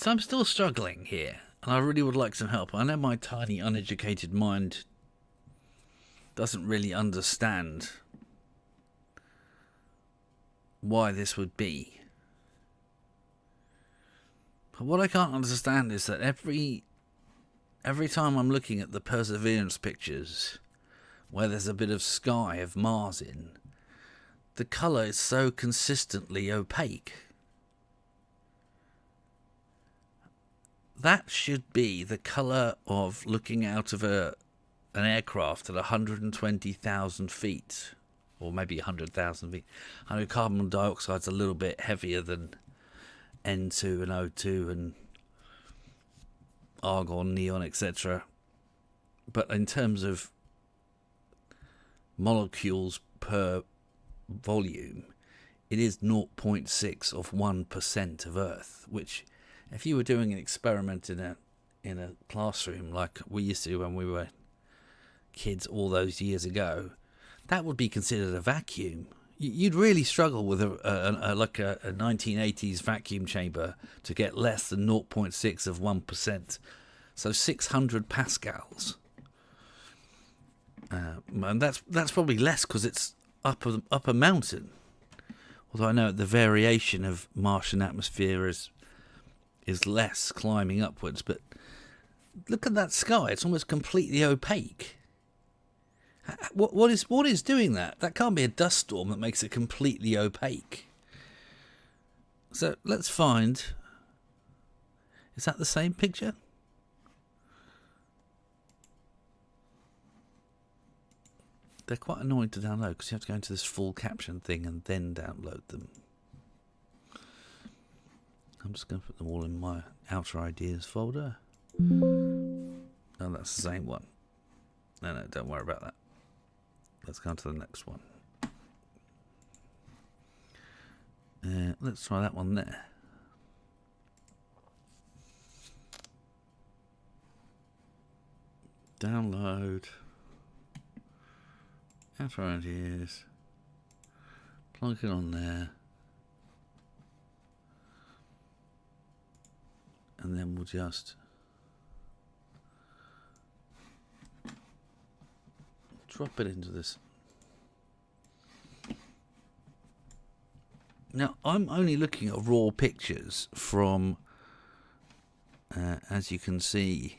So I'm still struggling here, and I really would like some help. I know my tiny, uneducated mind doesn't really understand why this would be. But what I can't understand is that every time I'm looking at the Perseverance pictures, where there's a bit of sky of Mars in, the colour is so consistently opaque. That should be the colour of looking out of an aircraft at 120,000 feet, or maybe 100,000 feet. I know carbon dioxide's a little bit heavier than N2 and O2 and argon, neon, etc. But in terms of molecules per volume, it is 0.6 of 1% of Earth, which, if you were doing an experiment in a classroom like we used to when we were kids all those years ago, that would be considered a vacuum. You'd really struggle with a 1980s vacuum chamber to get less than 0.6 of 1%. So 600 pascals. And that's probably less because it's up a mountain. Although I know the variation of Martian atmosphere is less climbing upwards. But look at that sky. It's almost completely opaque. What is doing that? That can't be a dust storm that makes it completely opaque. So let's find... Is that the same picture? They're quite annoying to download because you have to go into this full caption thing and then download them. I'm just going to put them all in my Outer Ideas folder. Oh, that's the same one. No, don't worry about that. Let's go on to the next one. Let's try that one there. Download. Outer Ideas. Plug it on there. And then we'll just drop it into this. Now, I'm only looking at raw pictures from, as you can see,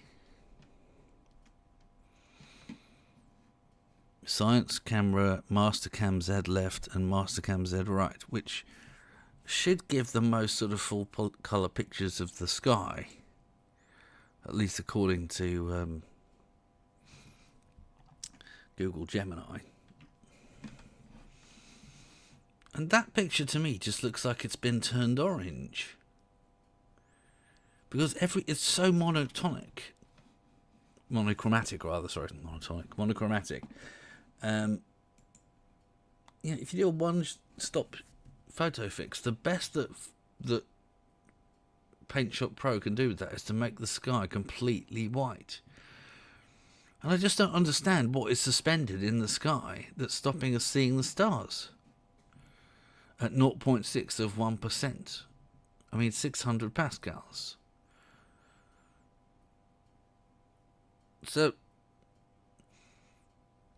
Science Camera, Mastcam-Z left and Mastcam-Z right, which should give the most sort of full colour pictures of the sky, at least according to Google Gemini. And that picture to me just looks like it's been turned orange, because it's so monochromatic. If you do a one-stop photo fix, the best that Paint Shop Pro can do with that is to make the sky completely white. And I just don't understand what is suspended in the sky that's stopping us seeing the stars at 0.6 of 1%. I mean, 600 pascals. So,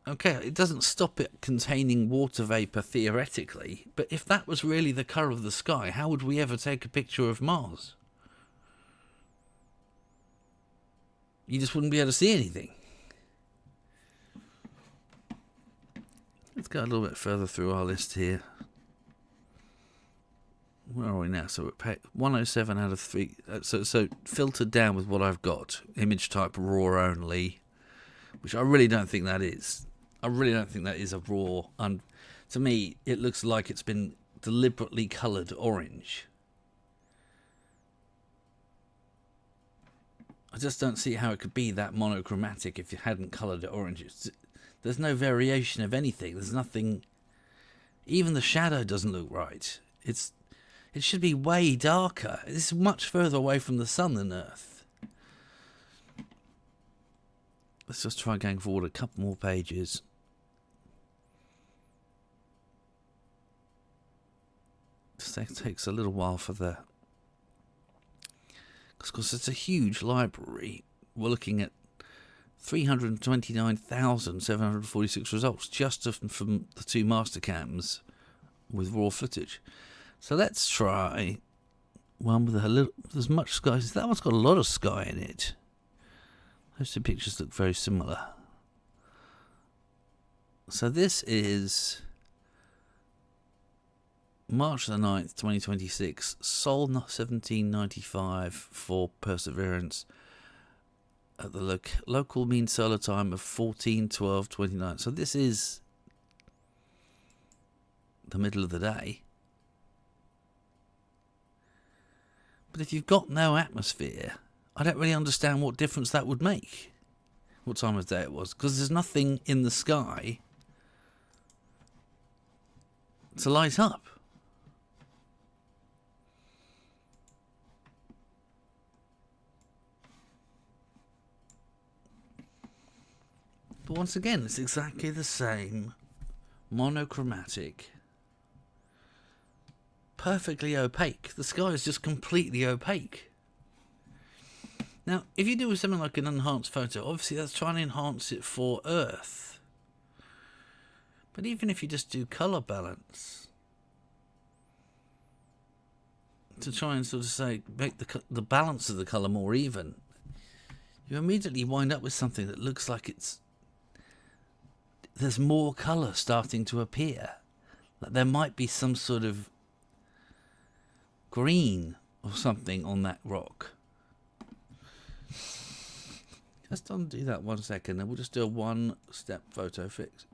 okay, it doesn't stop it containing water vapour theoretically, but if that was really the colour of the sky, how would we ever take a picture of Mars? You just wouldn't be able to see anything. Let's go a little bit further through our list here. Where are we now? So we're at 107 out of 3. So filtered down with what I've got. Image type raw only, which I really don't think that is. I really don't think that is a raw. To me, it looks like it's been deliberately coloured orange. I just don't see how it could be that monochromatic if you hadn't coloured it orange. There's no variation of anything. There's nothing. Even the shadow doesn't look right. It should be way darker. It's much further away from the sun than Earth. Let's just try going forward a couple more pages. This takes a little while for the... Because it's a huge library. We're looking at 329,746 results just from the 2 Mastcams with raw footage. So let's try one with a little, there's much sky. That one's got a lot of sky in it. Those 2 pictures look very similar. So this is March the 9th, 2026, Sol 1795 for Perseverance at the local mean solar time of 14/12/29. So this is the middle of the day. But if you've got no atmosphere, I don't really understand what difference that would make. What time of day it was, because there's nothing in the sky to light up. But once again, it's exactly the same, monochromatic, perfectly opaque. The sky is just completely opaque. Now, if you do something like an enhanced photo, obviously that's trying to enhance it for Earth. But even if you just do colour balance, to try and sort of say, make the balance of the colour more even, you immediately wind up with something that looks like there's more colour starting to appear. Like there might be some sort of green or something on that rock. Just undo that 1 second and we'll just do a 1-step photo fix.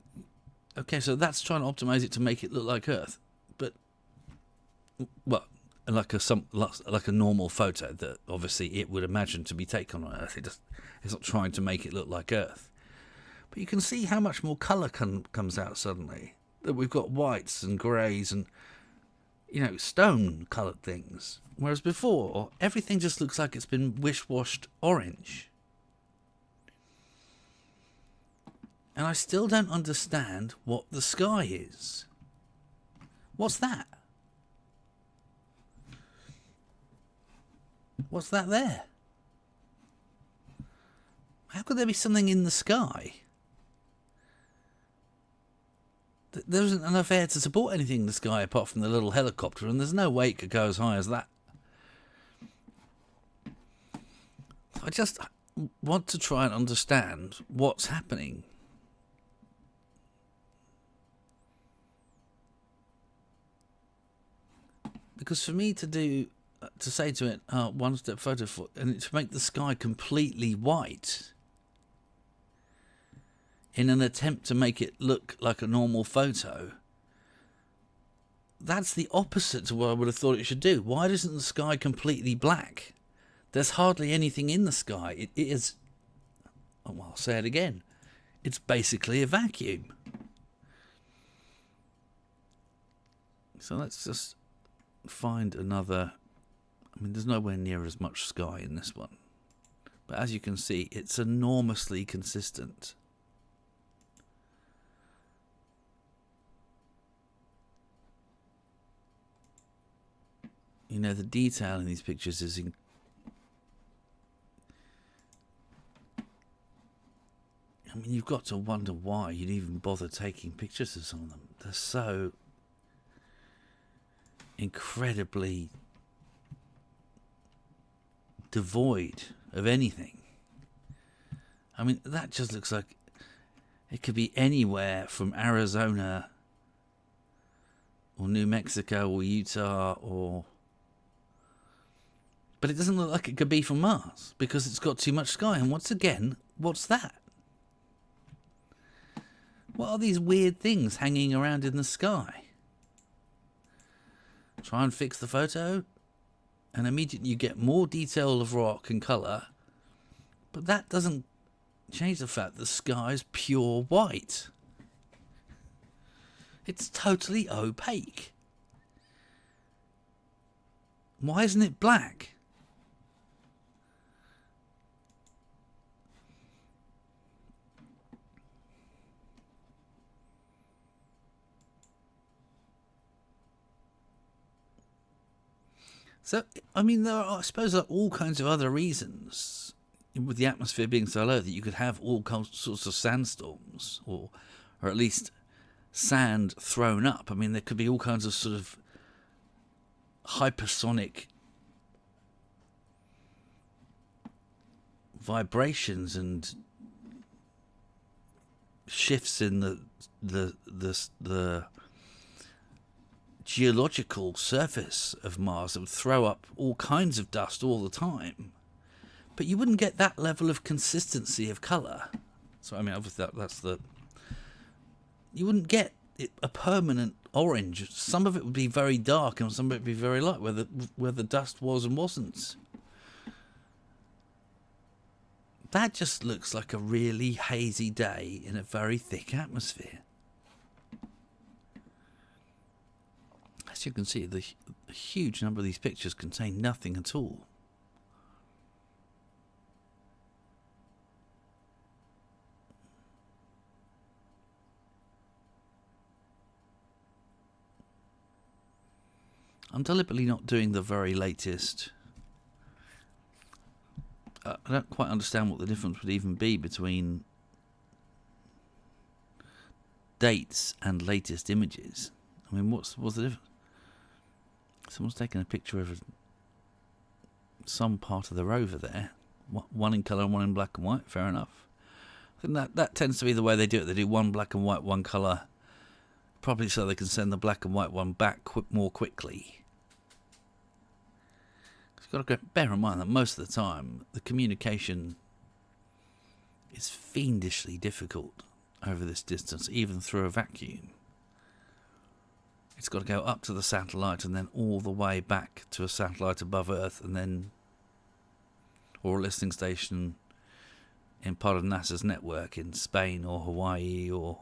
Okay, so that's trying to optimize it to make it look like Earth. But, well, like a normal photo that obviously it would imagine to be taken on Earth. It's not trying to make it look like Earth. But you can see how much more colour comes out suddenly. That we've got whites and greys and, stone-coloured things. Whereas before, everything just looks like it's been wish-washed orange. And I still don't understand what the sky is. What's that? What's that there? How could there be something in the sky? There isn't enough air to support anything in the sky apart from the little helicopter, and there's no way it could go as high as that. I just want to try and understand what's happening. Because for me to say to it, 1-step photo and to make the sky completely white in an attempt to make it look like a normal photo, that's the opposite to what I would have thought it should do. Why isn't the sky completely black? There's hardly anything in the sky. It is, I'll say it again, it's basically a vacuum. So let's just find another. There's nowhere near as much sky in this one, but as you can see, it's enormously consistent. The detail in these pictures is you've got to wonder why you'd even bother taking pictures of some of them. They're so incredibly devoid of anything. That just looks like it could be anywhere from Arizona or New Mexico or Utah but it doesn't look like it could be from Mars because it's got too much sky. And once again, what's that? What are these weird things hanging around in the sky? Try and fix the photo, and immediately you get more detail of rock and colour, but that doesn't change the fact the sky is pure white. It's totally opaque. Why isn't it black? So, I mean, I suppose there are all kinds of other reasons, with the atmosphere being so low, that you could have all sorts of sandstorms, or at least sand thrown up. I mean, there could be all kinds of sort of hypersonic vibrations and shifts in the geological surface of Mars that would throw up all kinds of dust all the time. But you wouldn't get that level of consistency of colour. So, I mean, obviously you wouldn't get a permanent orange. Some of it would be very dark and some of it would be very light, where the dust was and wasn't. That just looks like a really hazy day in a very thick atmosphere. As you can see, the huge number of these pictures contain nothing at all. I'm deliberately not doing the very latest. I don't quite understand what the difference would even be between dates and latest images. I mean, what's the difference? Someone's taken a picture of some part of the rover there. One in colour and one in black and white. Fair enough. I think that tends to be the way they do it. They do one black and white, one colour. Probably so they can send the black and white one back more quickly. You've got to bear in mind that most of the time the communication is fiendishly difficult over this distance, even through a vacuum. It's got to go up to the satellite and then all the way back to a satellite above Earth, and then, or a listening station in part of NASA's network in Spain or Hawaii, or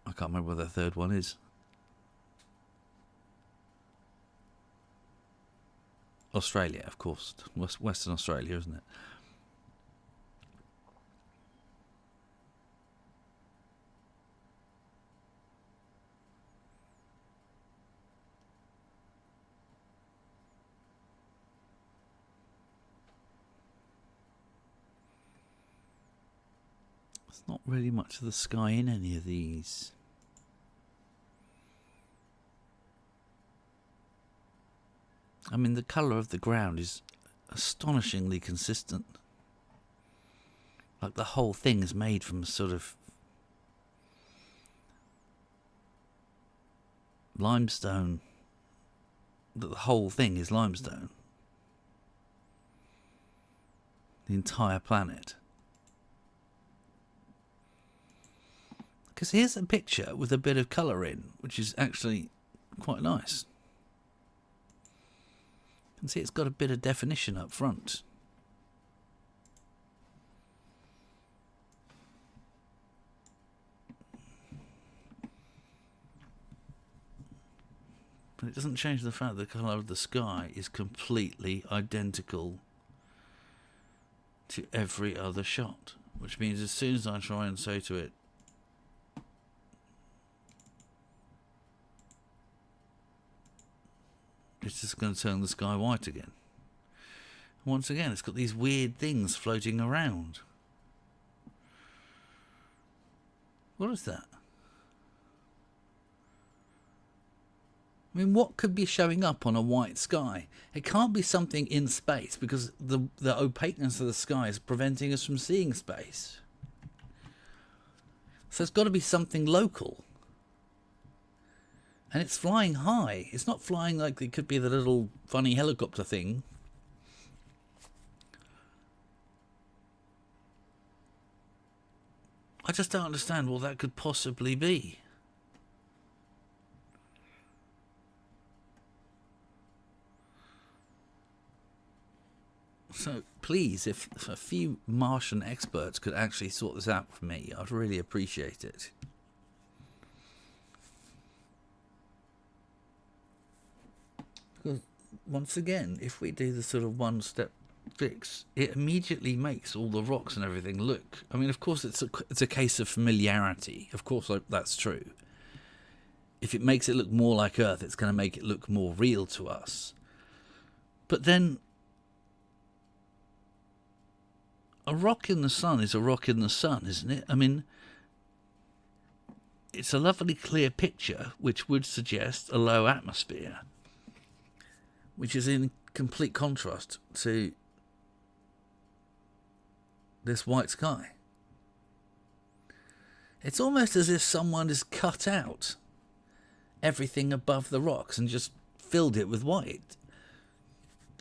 I can't remember where the third one is. Australia, of course. Western Australia, isn't it? There's not really much of the sky in any of these. I mean, the colour of the ground is astonishingly consistent. Like the whole thing is made from sort of limestone. The whole thing is limestone. The entire planet. Because here's a picture with a bit of colour in, which is actually quite nice. You can see it's got a bit of definition up front. But it doesn't change the fact that the colour of the sky is completely identical to every other shot. Which means as soon as I try and say to it, it's just going to turn the sky white again. And once again, it's got these weird things floating around. What is that? I mean, what could be showing up on a white sky? It can't be something in space, because the opaqueness of the sky is preventing us from seeing space. So it's got to be something local. And it's flying high. It's not flying like it could be the little funny helicopter thing. I just don't understand what that could possibly be. So please, if a few Martian experts could actually sort this out for me, I'd really appreciate it. Because once again, if we do the sort of one-step fix, it immediately makes all the rocks and everything look. I mean, of course, it's a case of familiarity. Of course, that's true. if it makes it look more like Earth, it's going to make it look more real to us. But then a rock in the sun is a rock in the sun, isn't it? I mean, it's a lovely clear picture, which would suggest a low atmosphere, which is in complete contrast to this white sky. It's almost as if someone has cut out everything above the rocks and just filled it with white,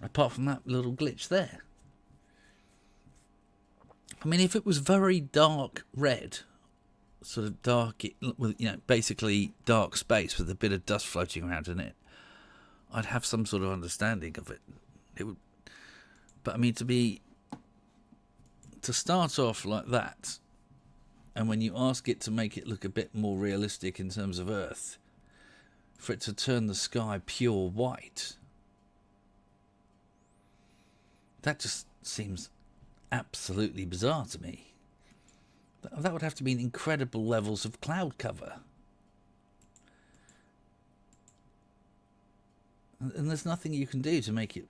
apart from that little glitch there. I mean, if it was very dark red, sort of dark, basically dark space with a bit of dust floating around in it, I'd have some sort of understanding of it. It would, but I mean, to start off like that, and when you ask it to make it look a bit more realistic in terms of Earth, for it to turn the sky pure white, that just seems absolutely bizarre to me. That would have to mean incredible levels of cloud cover. And there's nothing you can do to make it...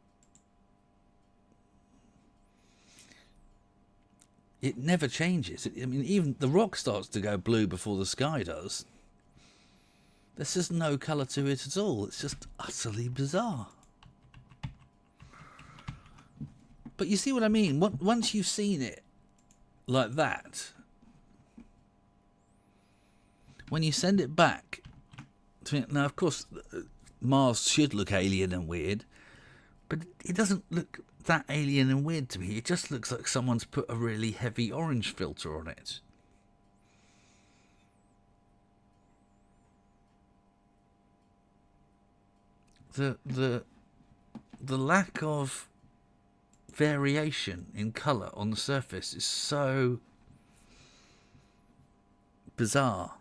It never changes. I mean, even the rock starts to go blue before the sky does. There's just no colour to it at all. It's just utterly bizarre. But you see what I mean? Once you've seen it like that, when you send it back to... Now, of course, Mars should look alien and weird, but it doesn't look that alien and weird to me. It just looks like someone's put a really heavy orange filter on it. The lack of variation in colour on the surface is so bizarre.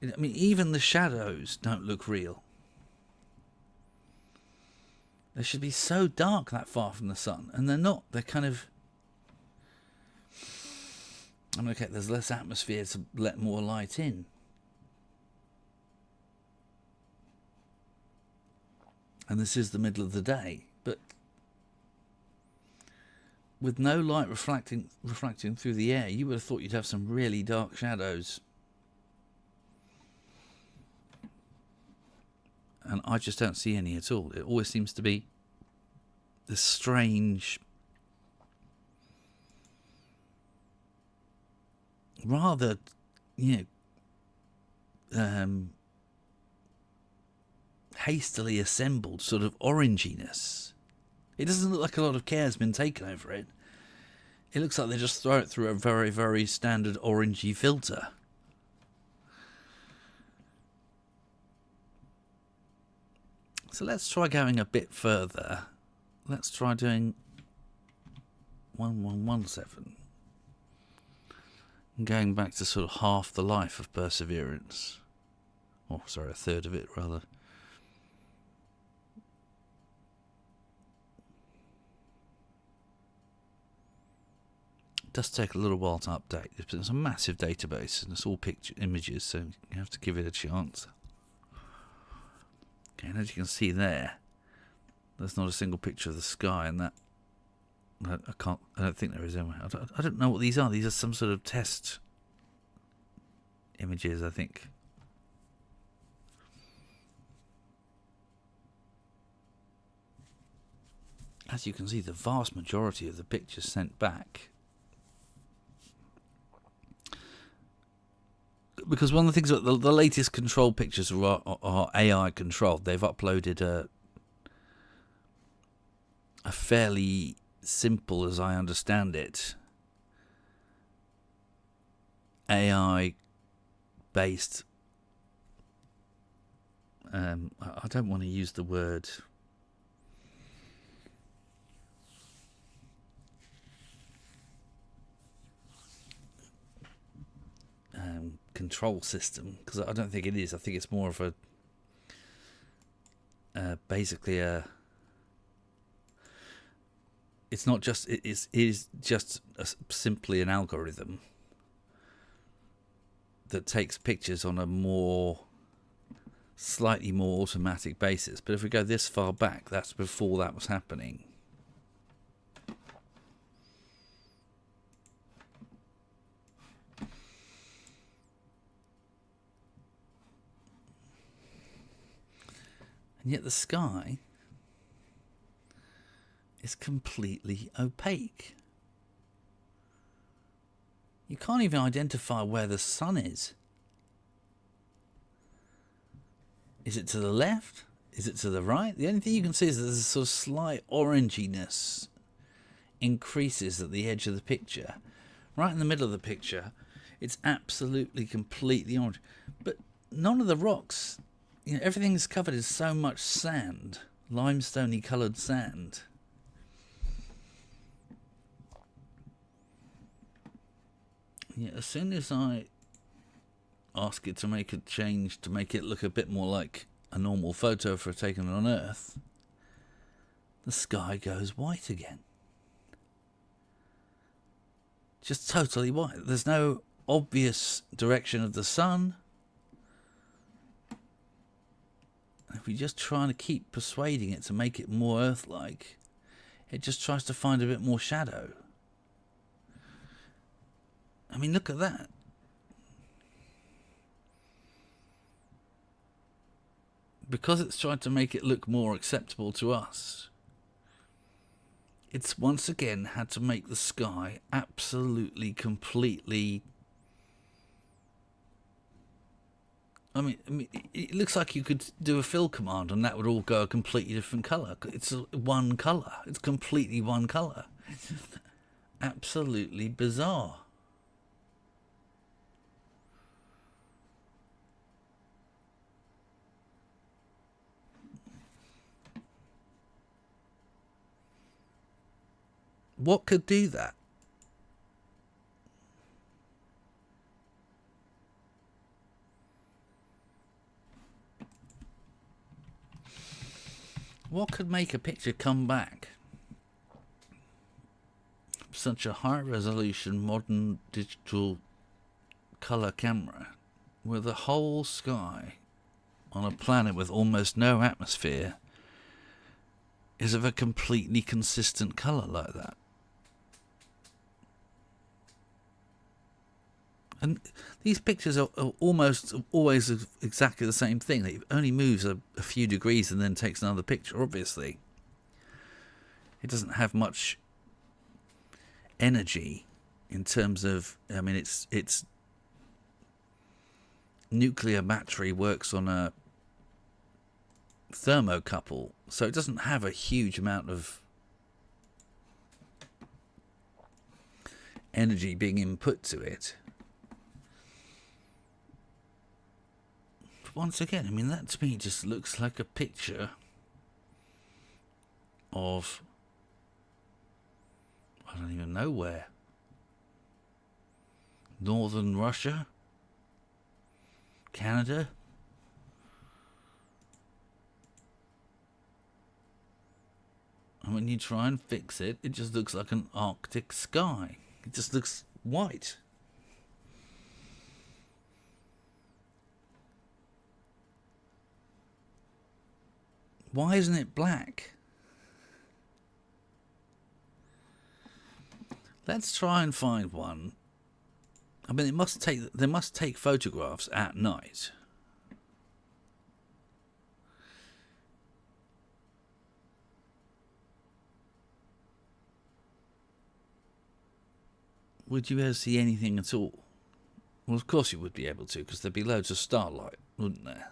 I mean, even the shadows don't look real. They should be so dark that far from the sun, and they're not. They're kind of... I mean, okay, there's less atmosphere to let more light in. And this is the middle of the day, but with no light refracting through the air, you would have thought you'd have some really dark shadows. And I just don't see any at all. It always seems to be this strange, rather, hastily assembled sort of oranginess. It doesn't look like a lot of care's been taken over it. It looks like they just throw it through a very, very standard orangey filter. So let's try going a bit further. Let's try doing 1117. And going back to sort of half the life of Perseverance. Oh, sorry, a third of it, rather. It does take a little while to update. It's a massive database, and it's all picture images, so you have to give it a chance. Okay, and as you can see there, there's not a single picture of the sky, and that I don't think there is anywhere. I don't know what these are. These are some sort of test images, I think. As you can see, the vast majority of the pictures sent back, because one of the things about the latest control pictures are AI controlled. They've uploaded a fairly simple, as I understand it, AI based, I don't want to use the word control system, because I don't think it is. I think it's more of a basically a... It's not just... It is just simply an algorithm that takes pictures on a more slightly more automatic basis. But if we go this far back, that's before that was happening. And yet the sky is completely opaque. You can't even identify where the sun is. Is it to the left? Is it to the right? The only thing you can see is that there's a sort of slight oranginess increases at the edge of the picture. Right in the middle of the picture, it's absolutely completely orange. But none of the rocks, everything's covered in so much sand, limestoney coloured sand. Yeah, as soon as I ask it to make a change to make it look a bit more like a normal photo for taken on Earth, the sky goes white again. Just totally white. There's no obvious direction of the sun. If we just try to keep persuading it to make it more Earth-like, it just tries to find a bit more shadow. I mean, look at that. Because it's tried to make it look more acceptable to us, it's once again had to make the sky absolutely, completely... I mean, it looks like you could do a fill command and that would all go a completely different colour. It's one colour. It's completely one colour. Absolutely bizarre. What could do that? What could make a picture come back? Such a high resolution modern digital colour camera with the whole sky on a planet with almost no atmosphere is of a completely consistent colour like that. And these pictures are almost always exactly the same thing. It only moves a few degrees and then takes another picture, obviously. It doesn't have much energy in terms of... I mean, its nuclear battery works on a thermocouple, so it doesn't have a huge amount of energy being input to it. Once again, I mean, that to me just looks like a picture of, I don't even know where. Northern Russia? Canada? And when you try and fix it, it just looks like an Arctic sky. It just looks white. Why isn't it black? Let's try and find one. I mean, they must take photographs at night. Would you ever see anything at all? Well, of course you would be able to, because there'd be loads of starlight, wouldn't there?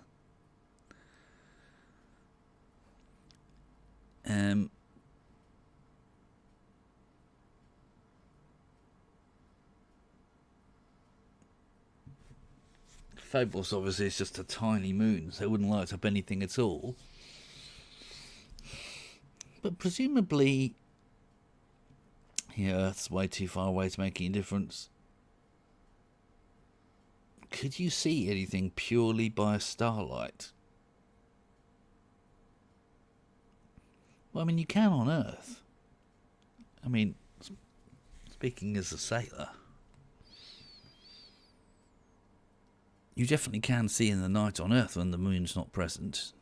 Phobos obviously is just a tiny moon, so it wouldn't light up anything at all. But presumably, Earth's way too far away to make any difference. Could you see anything purely by starlight? Well, I mean, you can on Earth. I mean, speaking as a sailor, you definitely can see in the night on Earth when the moon's not present.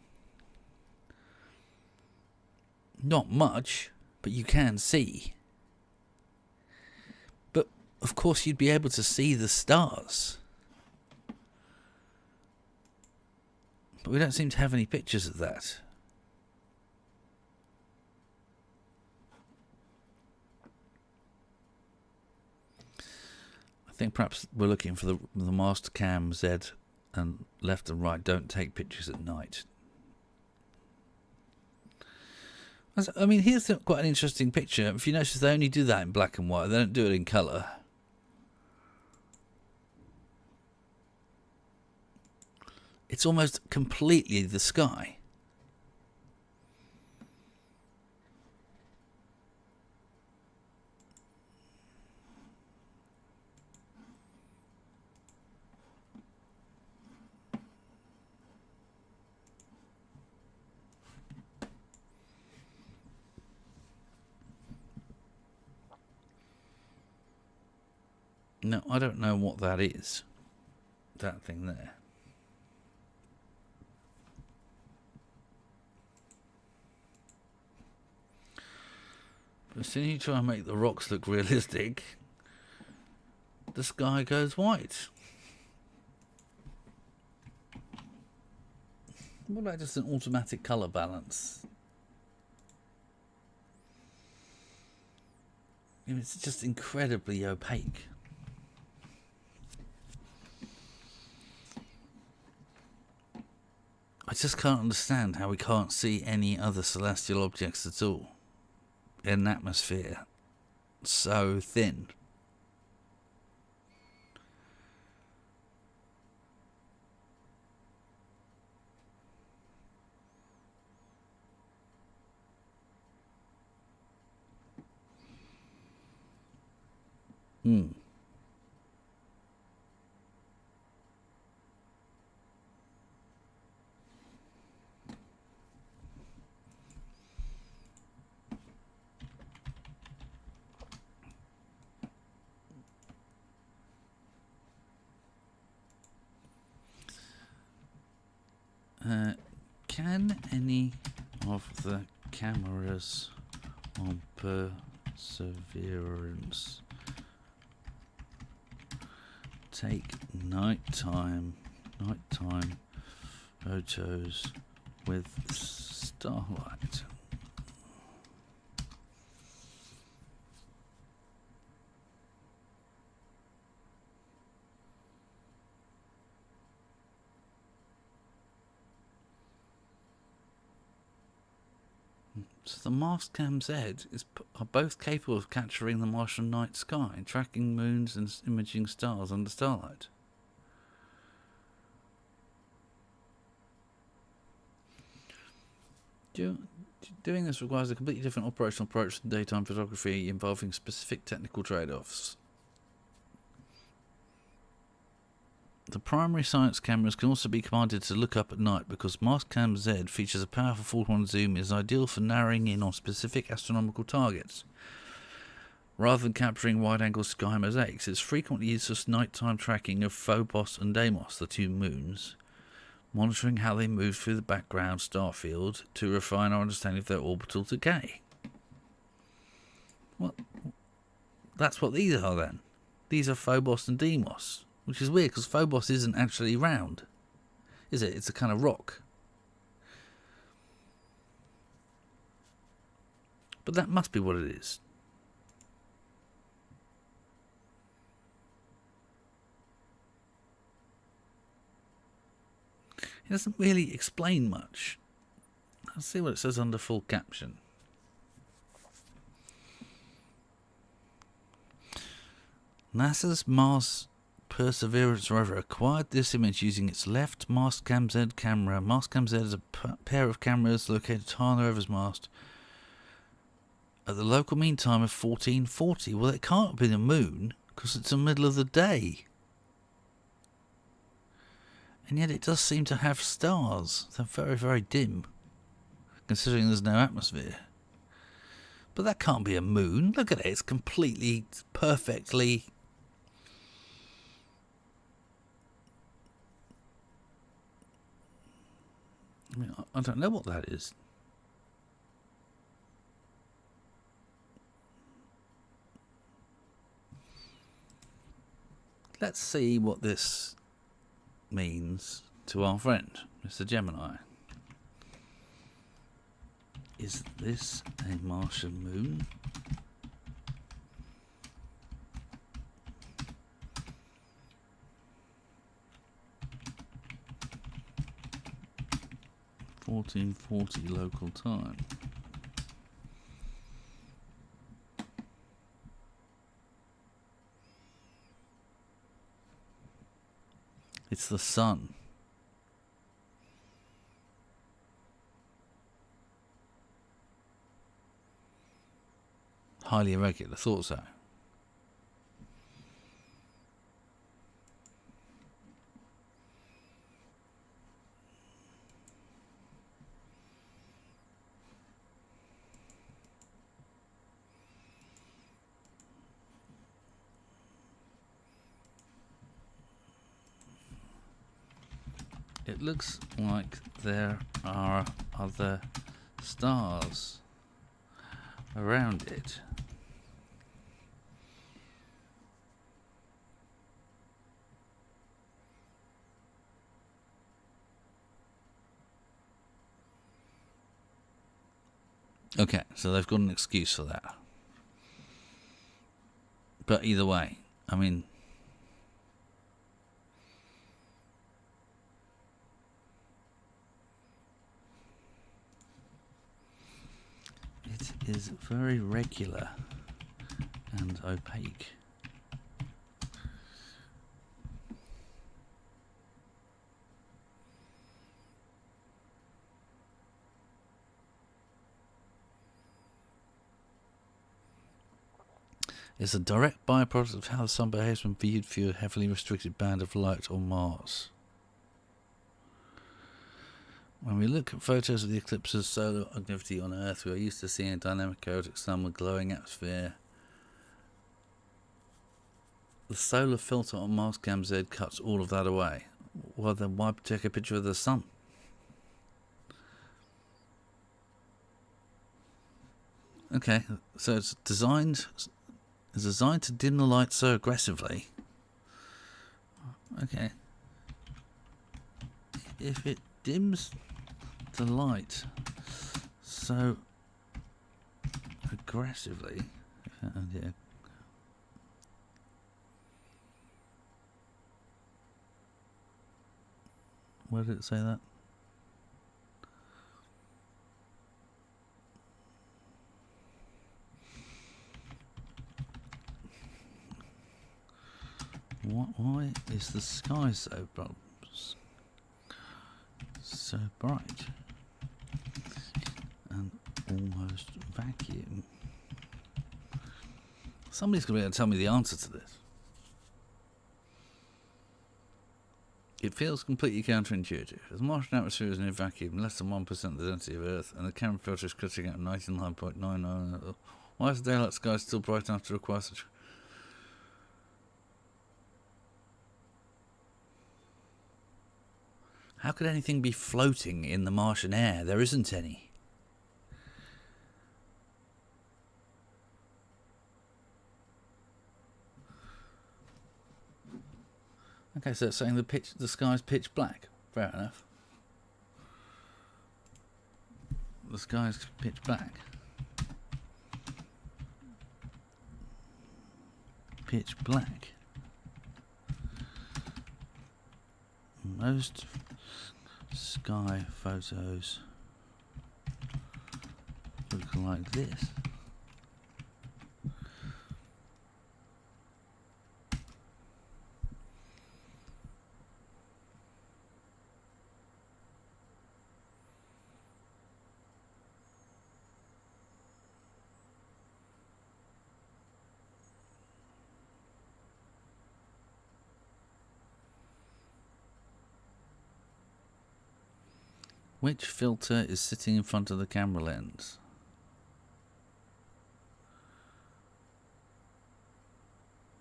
Not much, but you can see. But, of course, you'd be able to see the stars. But we don't seem to have any pictures of that. I think perhaps we're looking for the Mastcam-Z, and left and right don't take pictures at night. I mean, here's quite an interesting picture. If you notice, they only do that in black and white. They don't do it in colour. It's almost completely the sky. No, I don't know what that is. That thing there. But as soon as you try and make the rocks look realistic, the sky goes white. What about just an automatic colour balance? I mean, it's just incredibly opaque. I just can't understand how we can't see any other celestial objects at all in an atmosphere so thin. Can any of the cameras on Perserverence take nighttime photos with starlight? So the Mastcam-Z are both capable of capturing the Martian night sky, tracking moons and imaging stars under starlight. Doing this requires a completely different operational approach to daytime photography, involving specific technical trade-offs. The primary science cameras can also be commanded to look up at night because Mastcam-Z features a powerful 4:1 zoom and is ideal for narrowing in on specific astronomical targets. Rather than capturing wide-angle sky mosaics, it's frequently used for nighttime tracking of Phobos and Deimos, the two moons, monitoring how they move through the background star field to refine our understanding of their orbital decay. Well, that's what these are then. These are Phobos and Deimos. Which is weird, because Phobos isn't actually round, is it? It's a kind of rock. But that must be what it is. It doesn't really explain much. Let's see what it says under full caption. NASA's Mars Perseverance rover acquired this image using its left Mastcam-Z camera. Mastcam-Z is a pair of cameras located high on the rover's mast at the local mean time of 1440. Well, it can't have been a moon because it's the middle of the day. And yet it does seem to have stars. They're very, very dim, considering there's no atmosphere. But that can't be a moon. Look at it. It's completely, perfectly I mean, I don't know what that is. Let's see what this means to our friend, Mr. Gemini. Is this a Martian moon? (1440) local time. It's the sun. Highly irregular, thought so. It looks like there are other stars around it. Okay, so they've got an excuse for that. But either way, I mean, it is very regular and opaque. It's a direct byproduct of how the sun behaves when viewed through a heavily restricted band of light on Mars. When we look at photos of the eclipse of solar activity on Earth, we are used to seeing a dynamic chaotic sun with glowing atmosphere. The solar filter on Mastcam-Z cuts all of that away. Well, then why take a picture of the sun? Okay, so it's designed to dim the light so aggressively. Okay. If it dims the light so aggressively, yeah. Where did it say that? Why is the sky so bright and almost vacuum? Somebody's going to be able to tell me the answer to this. It feels completely counterintuitive. As the Martian atmosphere is in a vacuum, less than 1% of the density of Earth, and the camera filter is cutting out 99.99. Why is the daylight sky still bright enough to require such... How could anything be floating in the Martian air? There isn't any. Okay, so it's saying the sky's pitch black. Fair enough. The sky's pitch black. Pitch black. Most sky photos look like this. Which filter is sitting in front of the camera lens?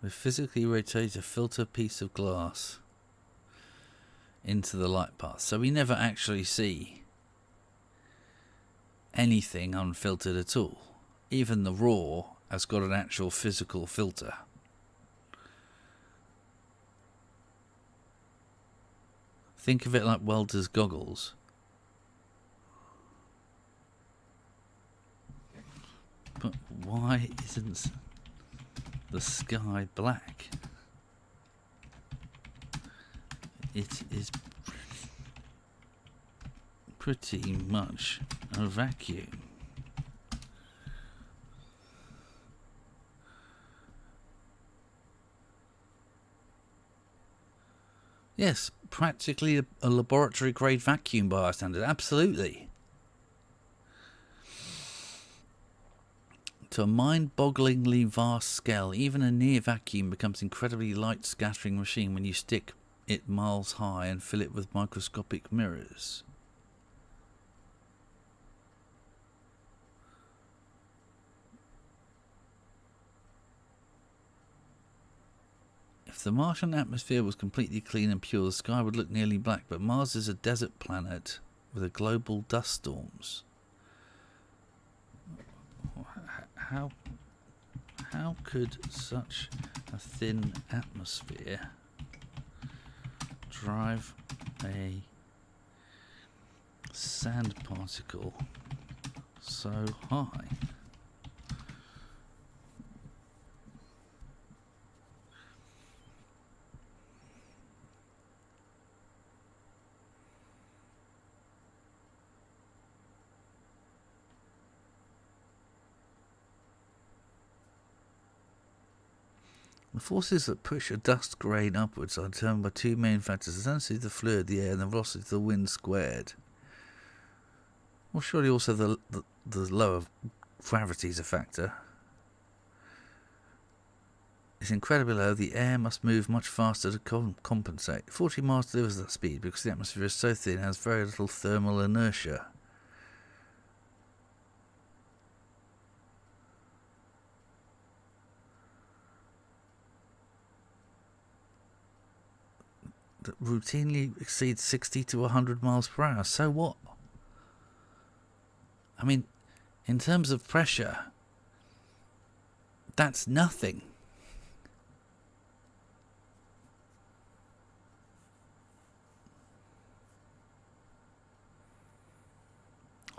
We physically rotate a filter piece of glass into the light path, so we never actually see anything unfiltered at all. Even the raw has got an actual physical filter. Think of it like welder's goggles. But why isn't the sky black? It is pretty much a vacuum. Yes, practically a laboratory grade vacuum by our standard, absolutely. To a mind-bogglingly vast scale, even a near vacuum becomes an incredibly light scattering machine when you stick it miles high and fill it with microscopic mirrors. If the Martian atmosphere was completely clean and pure, the sky would look nearly black, but Mars is a desert planet with a global dust storms. How could such a thin atmosphere drive a sand particle so high? The forces that push a dust grain upwards are determined by two main factors: the density of the fluid, the air, and the velocity of the wind squared. Well, surely also the lower gravity is a factor. It's incredibly low. The air must move much faster to compensate. 40 miles delivers that speed because the atmosphere is so thin and has very little thermal inertia. That routinely exceeds 60 to 100 miles per hour. So what? I mean, in terms of pressure, that's nothing.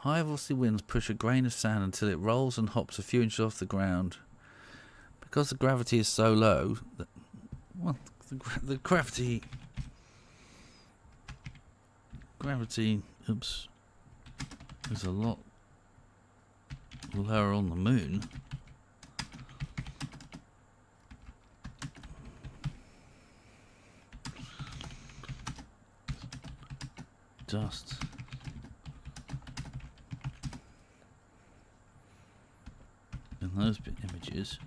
High velocity winds push a grain of sand until it rolls and hops a few inches off the ground. Because the gravity is so low, the gravity, is a lot lower on the moon. Dust. In those images.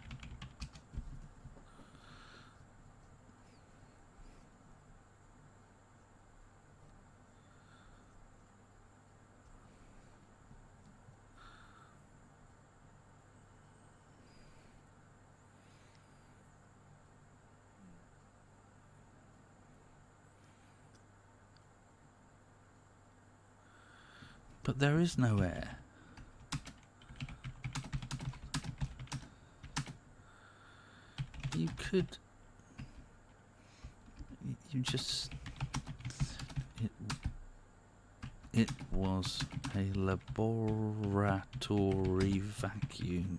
But there is no air. You could... You just... It was a laboratory vacuum.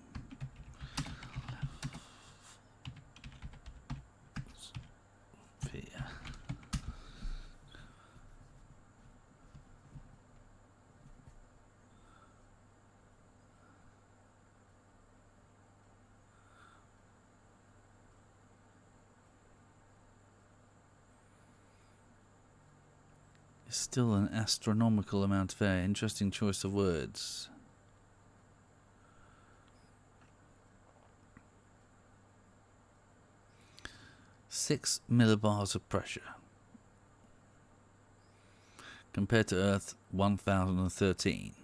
Still an astronomical amount of air. Interesting choice of words. Six millibars of pressure. Compared to Earth, 1013.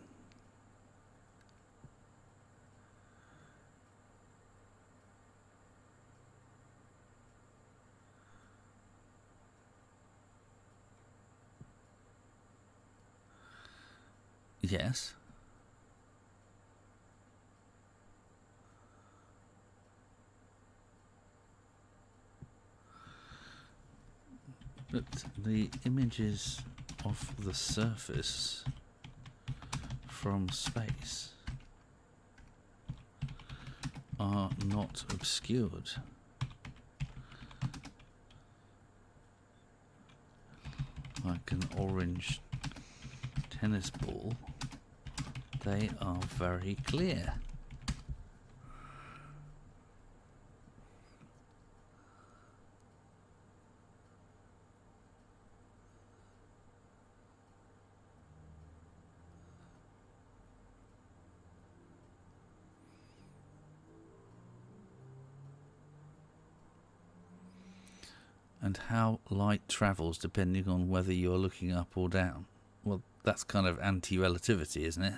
Yes. But the images of the surface from space are not obscured. Like an orange tennis ball, they are very clear. And how light travels depending on whether you're looking up or down. Well, that's kind of anti-relativity, isn't it?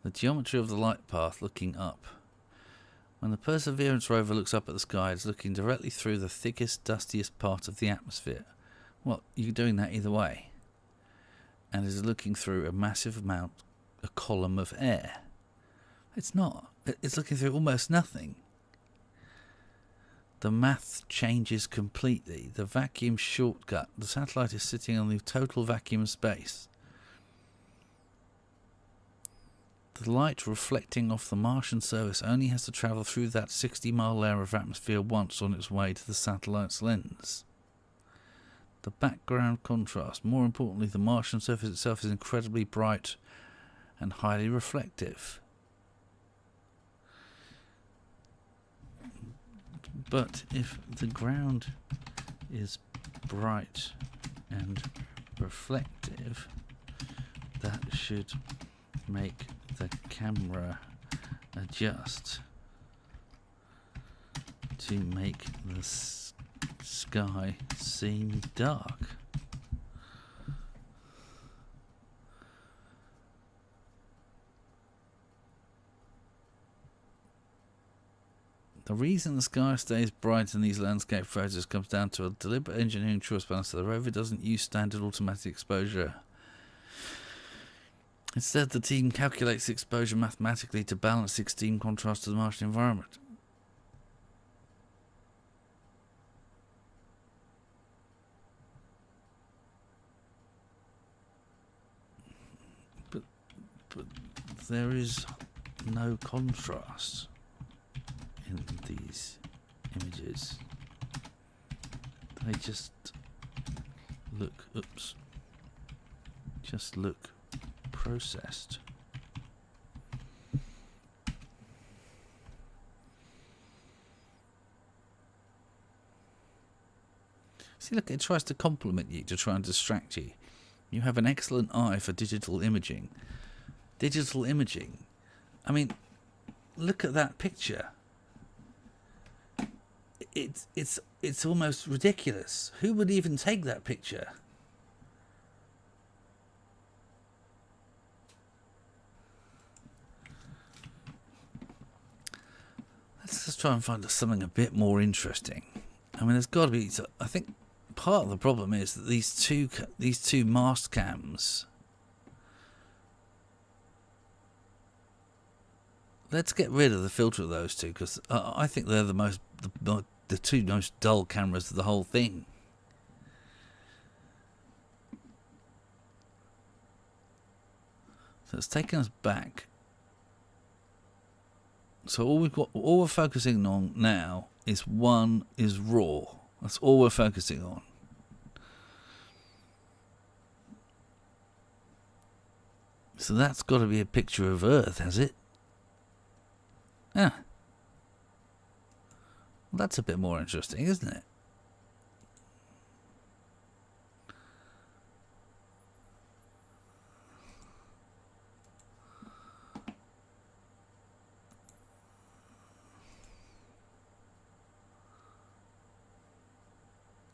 The geometry of the light path looking up. When the Perseverance rover looks up at the sky, it's looking directly through the thickest, dustiest part of the atmosphere. Well, you're doing that either way. And is looking through a massive amount, a column of air. It's not. It's looking through almost nothing. The math changes completely. The vacuum shortcut. The satellite is sitting on the total vacuum of space. The light reflecting off the Martian surface only has to travel through that 60-mile layer of atmosphere once on its way to the satellite's lens. The background contrast. More importantly, the Martian surface itself is incredibly bright and highly reflective. But if the ground is bright and reflective, that should make the camera adjust to make the sky seem dark. The reason the sky stays bright in these landscape photos comes down to a deliberate engineering choice balance. So the rover doesn't use standard automatic exposure. Instead, the team calculates the exposure mathematically to balance the extreme contrast to the Martian environment. But there is no contrast in these images. They just look, processed. See, look, it tries to compliment you to try and distract you. You have an excellent eye for digital imaging. Digital imaging. I mean, look at that picture. It's almost ridiculous. Who would even take that picture? Let's just try and find something a bit more interesting. I mean, there's got to be. I think part of the problem is that these two Mastcams. Let's get rid of the filter of those two, because I think they're the two most dull cameras of the whole thing. So it's taken us back. So all we're focusing on now is raw. That's all we're focusing on. So that's got to be a picture of Earth, has it? Yeah. Well, that's a bit more interesting, isn't it?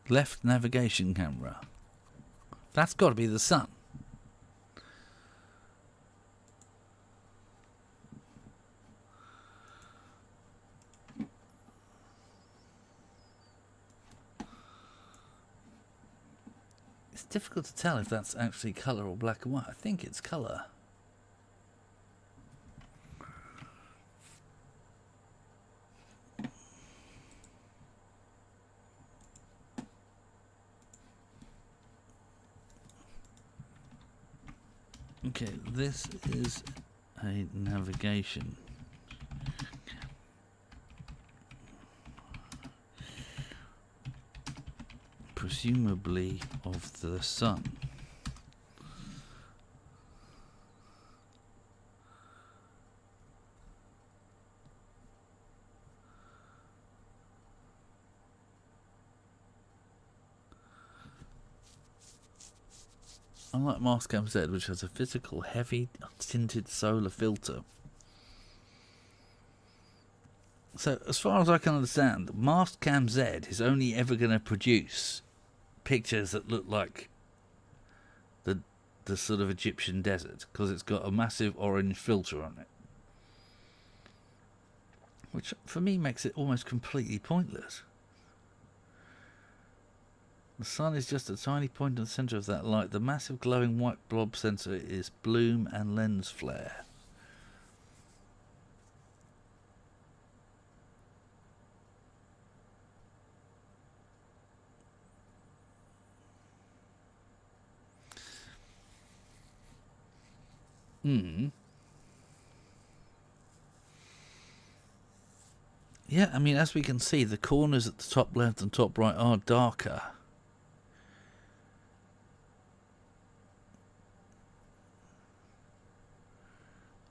Left navigation camera. That's got to be the sun. It's difficult to tell if that's actually colour or black and white. I think it's colour. Okay, this is a navigation. Presumably of the sun. Unlike Mastcam-Z, which has a physical heavy tinted solar filter. So, as far as I can understand, Mastcam-Z is only ever going to produce pictures that look like the sort of Egyptian desert, because it's got a massive orange filter on it. Which, for me, makes it almost completely pointless. The sun is just a tiny point in the centre of that light. The massive glowing white blob centre is bloom and lens flare. Yeah, I mean, as we can see, the corners at the top left and top right are darker.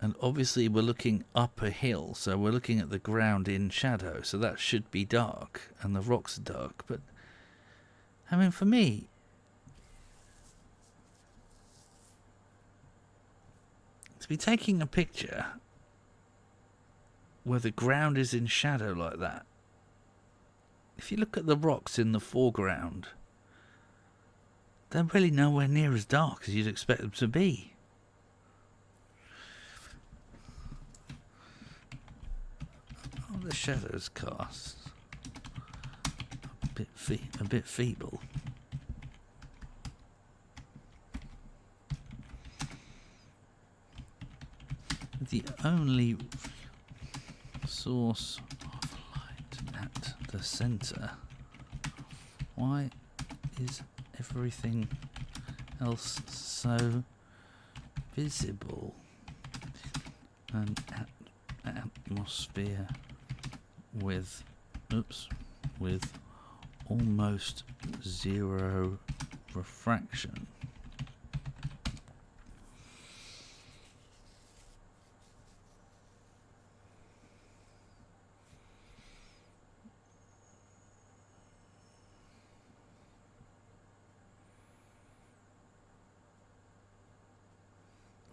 And obviously we're looking up a hill, so we're looking at the ground in shadow, so that should be dark, and the rocks are dark. But, I mean, for me, to be taking a picture where the ground is in shadow like that, if you look at the rocks in the foreground, they're really nowhere near as dark as you'd expect them to be. The shadows cast a bit feeble. The only source of light at the centre. Why is everything else so visible? An atmosphere with almost zero refraction.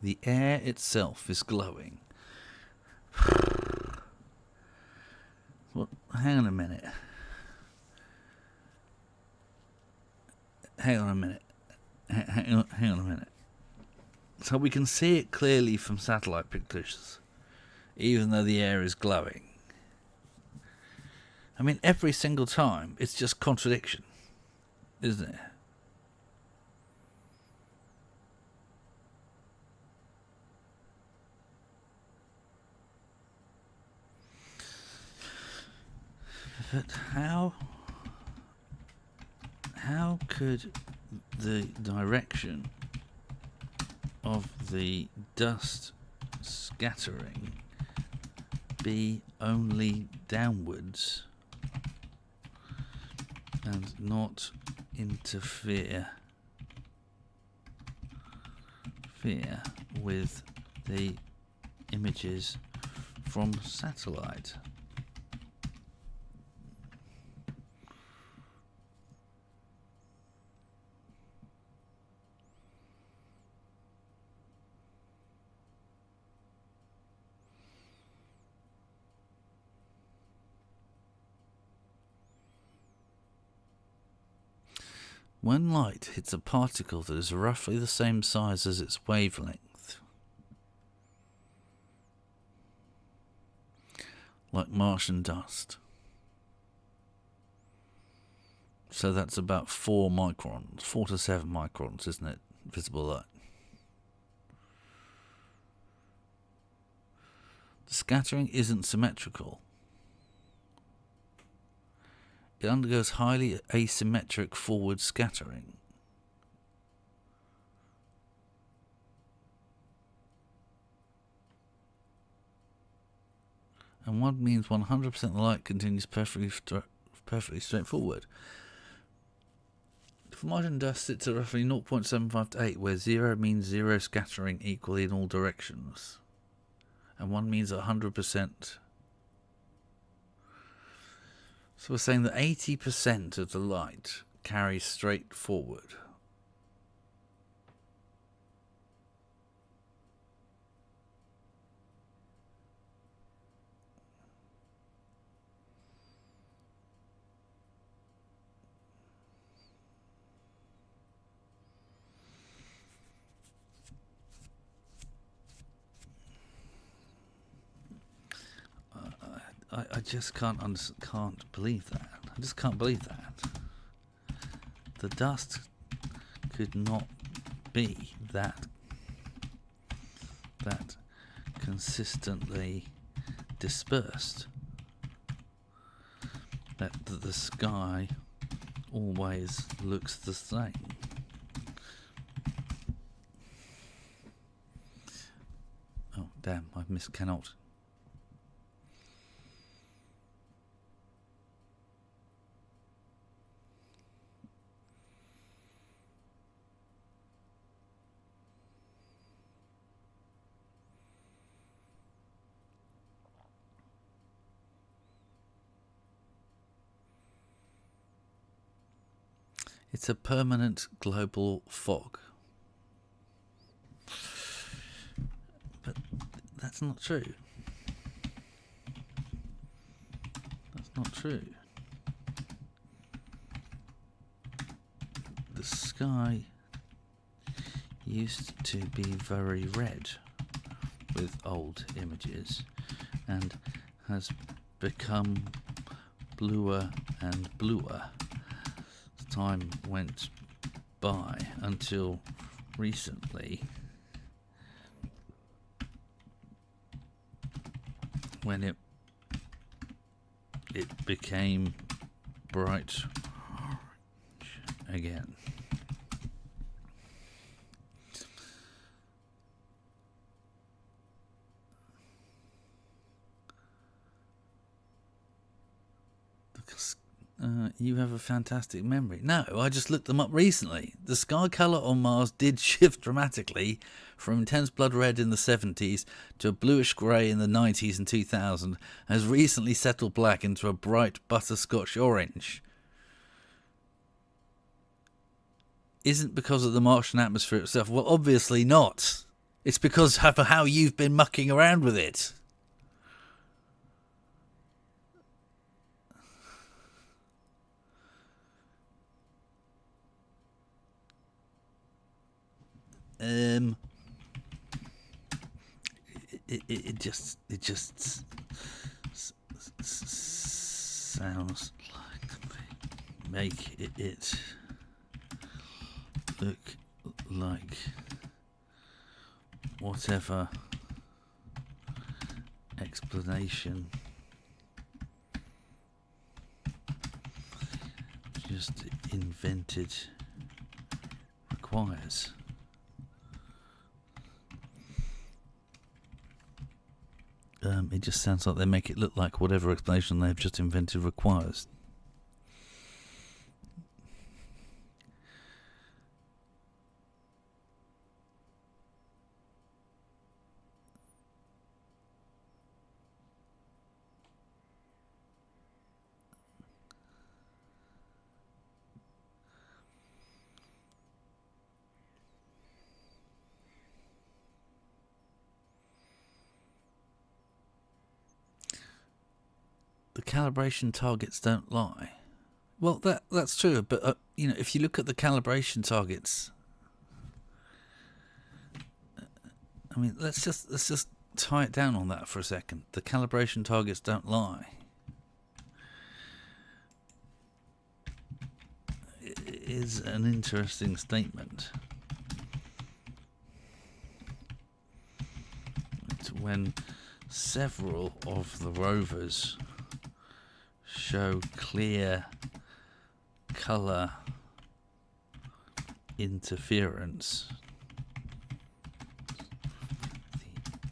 The air itself is glowing. Well, hang on a minute. Hang on a minute. So we can see it clearly from satellite pictures, even though the air is glowing. I mean, every single time, it's just contradiction, isn't it? But how could the direction of the dust scattering be only downwards and not interfere with the images from satellite? When light hits a particle that is roughly the same size as its wavelength, like Martian dust, so that's about 4 to 7 microns, isn't it, visible light? The scattering isn't symmetrical. It undergoes highly asymmetric forward scattering. and one means 100% of the light continues perfectly straightforward. For Martian dust, it's at roughly 0.75 to 8, where 0 means 0 scattering equally in all directions, and 1 means 100%. So we're saying that 80% of the light carries straight forward. I just can't believe that. I just can't believe that. The dust could not be that consistently dispersed. That the sky always looks the same. Oh damn! I've missed cannot. It's a permanent global fog. But that's not true. That's not true. The sky used to be very red with old images and has become bluer and bluer as time went by until recently, when it became bright orange again. You have a fantastic memory. No, I just looked them up recently. The sky colour on Mars did shift dramatically from intense blood red in the 70s to a bluish grey in the 90s and 2000, and has recently settled black into a bright butterscotch orange. Isn't because of the Martian atmosphere itself? Well, obviously not. It's because of how you've been mucking around with it. It just sounds like they make it look like whatever explanation just invented requires. It just sounds like they make it look like whatever explanation they've just invented requires. The calibration targets don't lie. Well, that's true, but if you look at the calibration targets, I mean, let's just tie it down on that for a second. The calibration targets don't lie. It is an interesting statement. It's when several of the rovers show clear colour interference.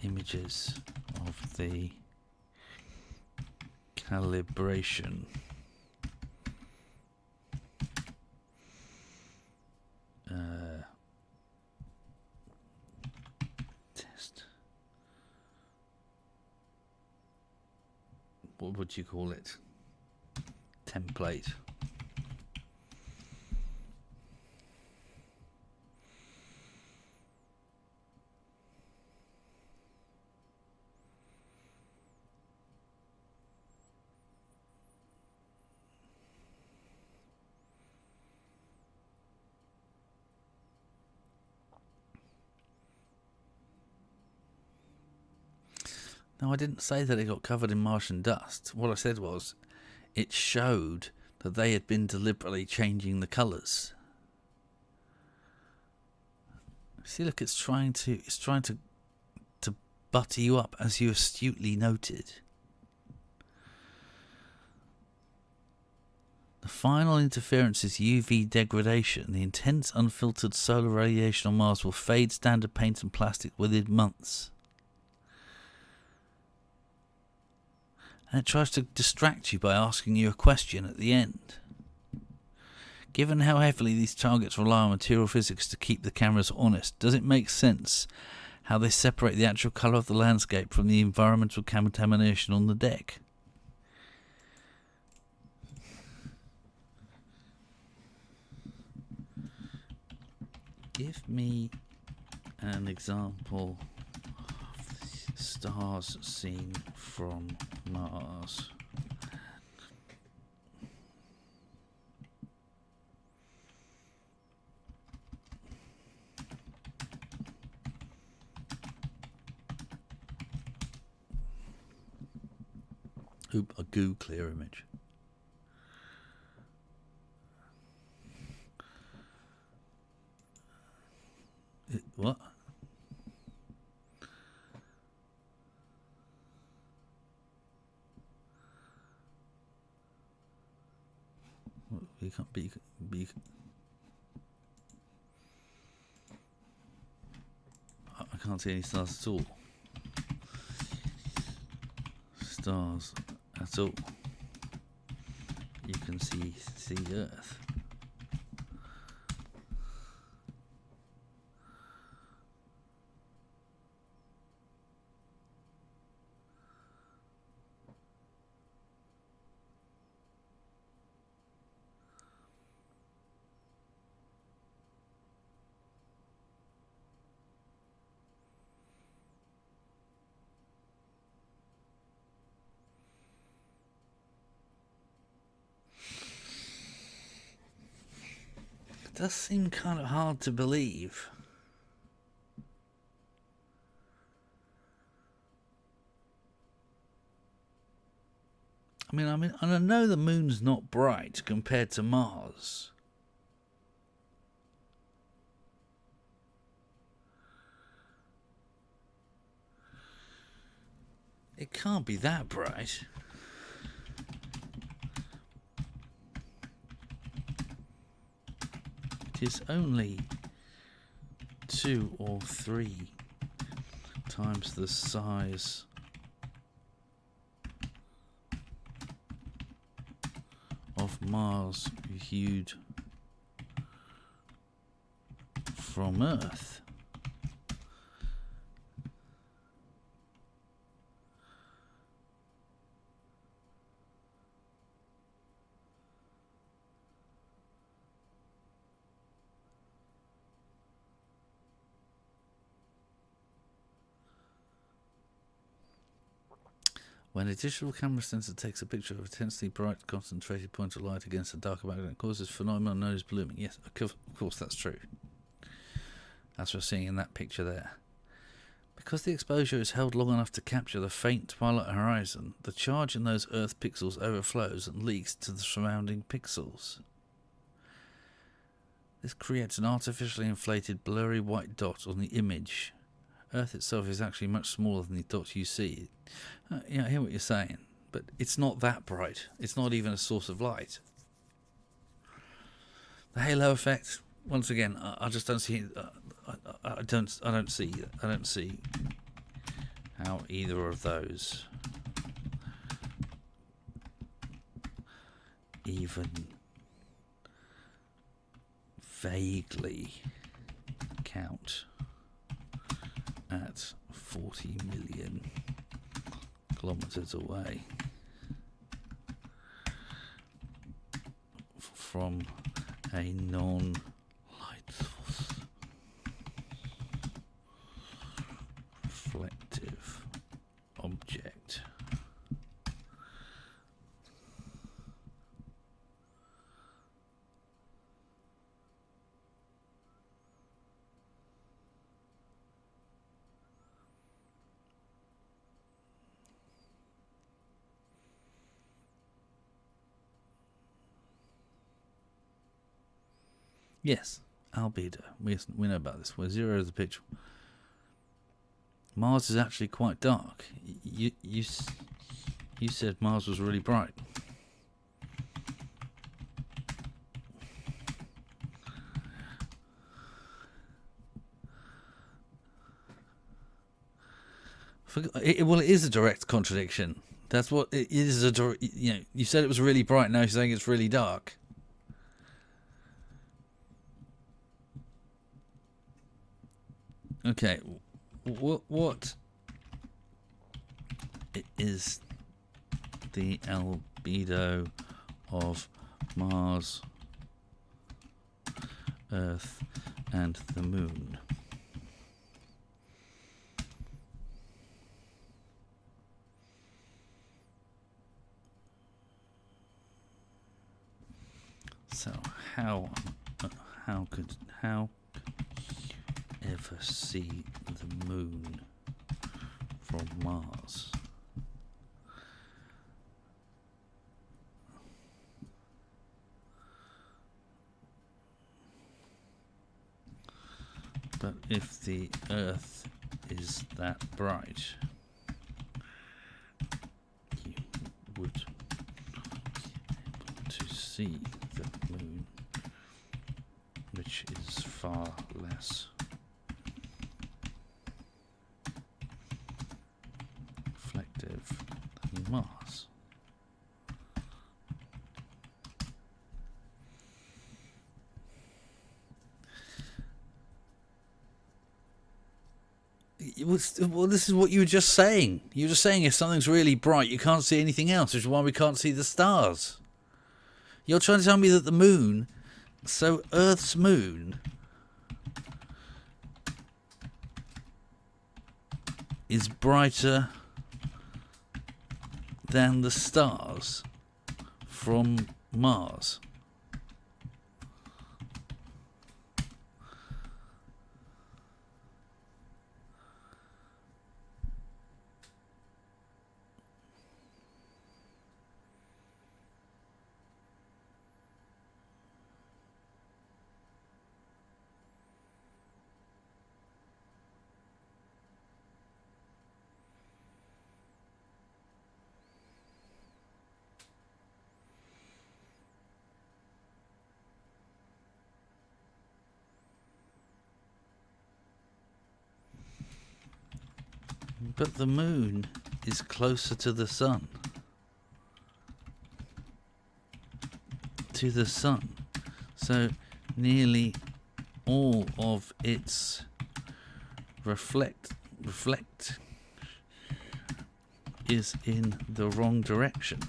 The images of the calibration. Test. What would you call it? Template. No, I didn't say that it got covered in Martian dust. What I said was, it showed that they had been deliberately changing the colours. See, look, it's trying to butter you up, as you astutely noted. The final interference is UV degradation. The intense, unfiltered solar radiation on Mars will fade standard paint and plastic within months. And it tries to distract you by asking you a question at the end. Given how heavily these targets rely on material physics to keep the cameras honest, does it make sense how they separate the actual colour of the landscape from the environmental contamination on the deck? Give me an example of stars seen from Mars. Oop, a goo clear image. What? You can't be. I can't see any stars at all. Stars at all. You can see Earth. It does seem kind of hard to believe. I mean, and I know the moon's not bright compared to Mars. It can't be that bright. It is only 2 or 3 times the size of Mars viewed from Earth. When a digital camera sensor takes a picture of a intensely bright, concentrated point of light against a darker background, it causes a phenomenon known as blooming. Yes, of course, that's true. As we're seeing in that picture there. Because the exposure is held long enough to capture the faint twilight horizon, the charge in those Earth pixels overflows and leaks to the surrounding pixels. This creates an artificially inflated, blurry white dot on the image. Earth itself is actually much smaller than the dot you see. Yeah, I hear what you're saying, but it's not that bright. It's not even a source of light. The halo effect, once again, I just don't see. I don't see how either of those even vaguely count at 40 million kilometers away from a non-light source reflective object. Yes, albedo. We know about this. Where 0 is the picture. Mars is actually quite dark. You said Mars was really bright. Well, it is a direct contradiction. That's what it is. You said it was really bright. Now you're saying it's really dark. Okay, what is the albedo of Mars, Earth, and the Moon? So how could ever see the Moon from Mars? But if the Earth is that bright, you would be able to see the Moon, which is far less reflective than Mars. Well, this is what you were just saying. You were just saying if something's really bright, you can't see anything else, which is why we can't see the stars. You're trying to tell me that the Moon, so Earth's Moon, is brighter than the stars from Mars. But the Moon is closer to the Sun. So nearly all of its reflect is in the wrong direction.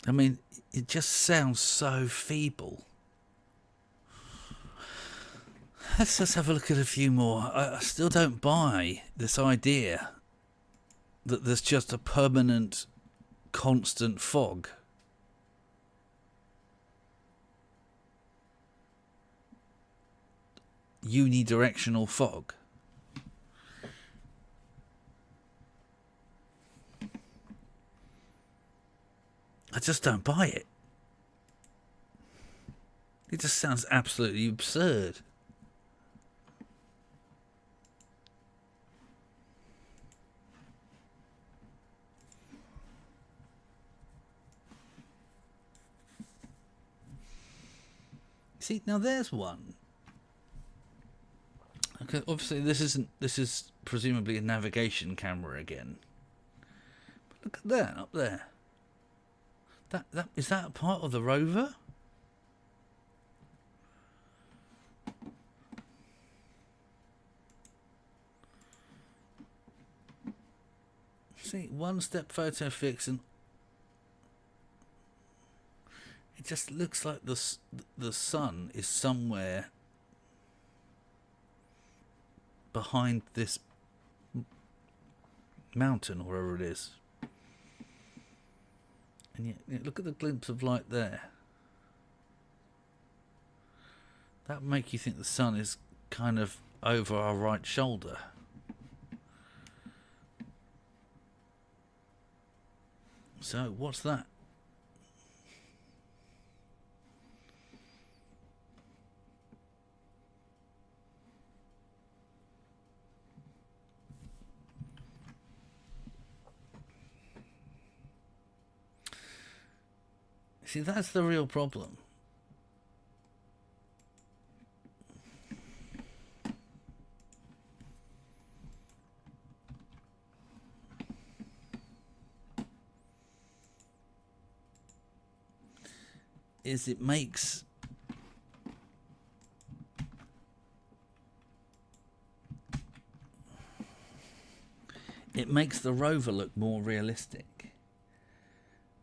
I mean, it just sounds so feeble. Let's just have a look at a few more. I still don't buy this idea that there's just a permanent, constant fog. Unidirectional fog. I just don't buy it. It just sounds absolutely absurd. See, now there's one. Okay, obviously this is presumably a navigation camera again. But look at that up there. That is that a part of the rover? See, one step photo fix, and it just looks like the sun is somewhere behind this mountain or wherever it is. And yet, look at the glimpse of light there. That would make you think the sun is kind of over our right shoulder. So, what's that? See, that's the real problem. Is it makes the rover look more realistic.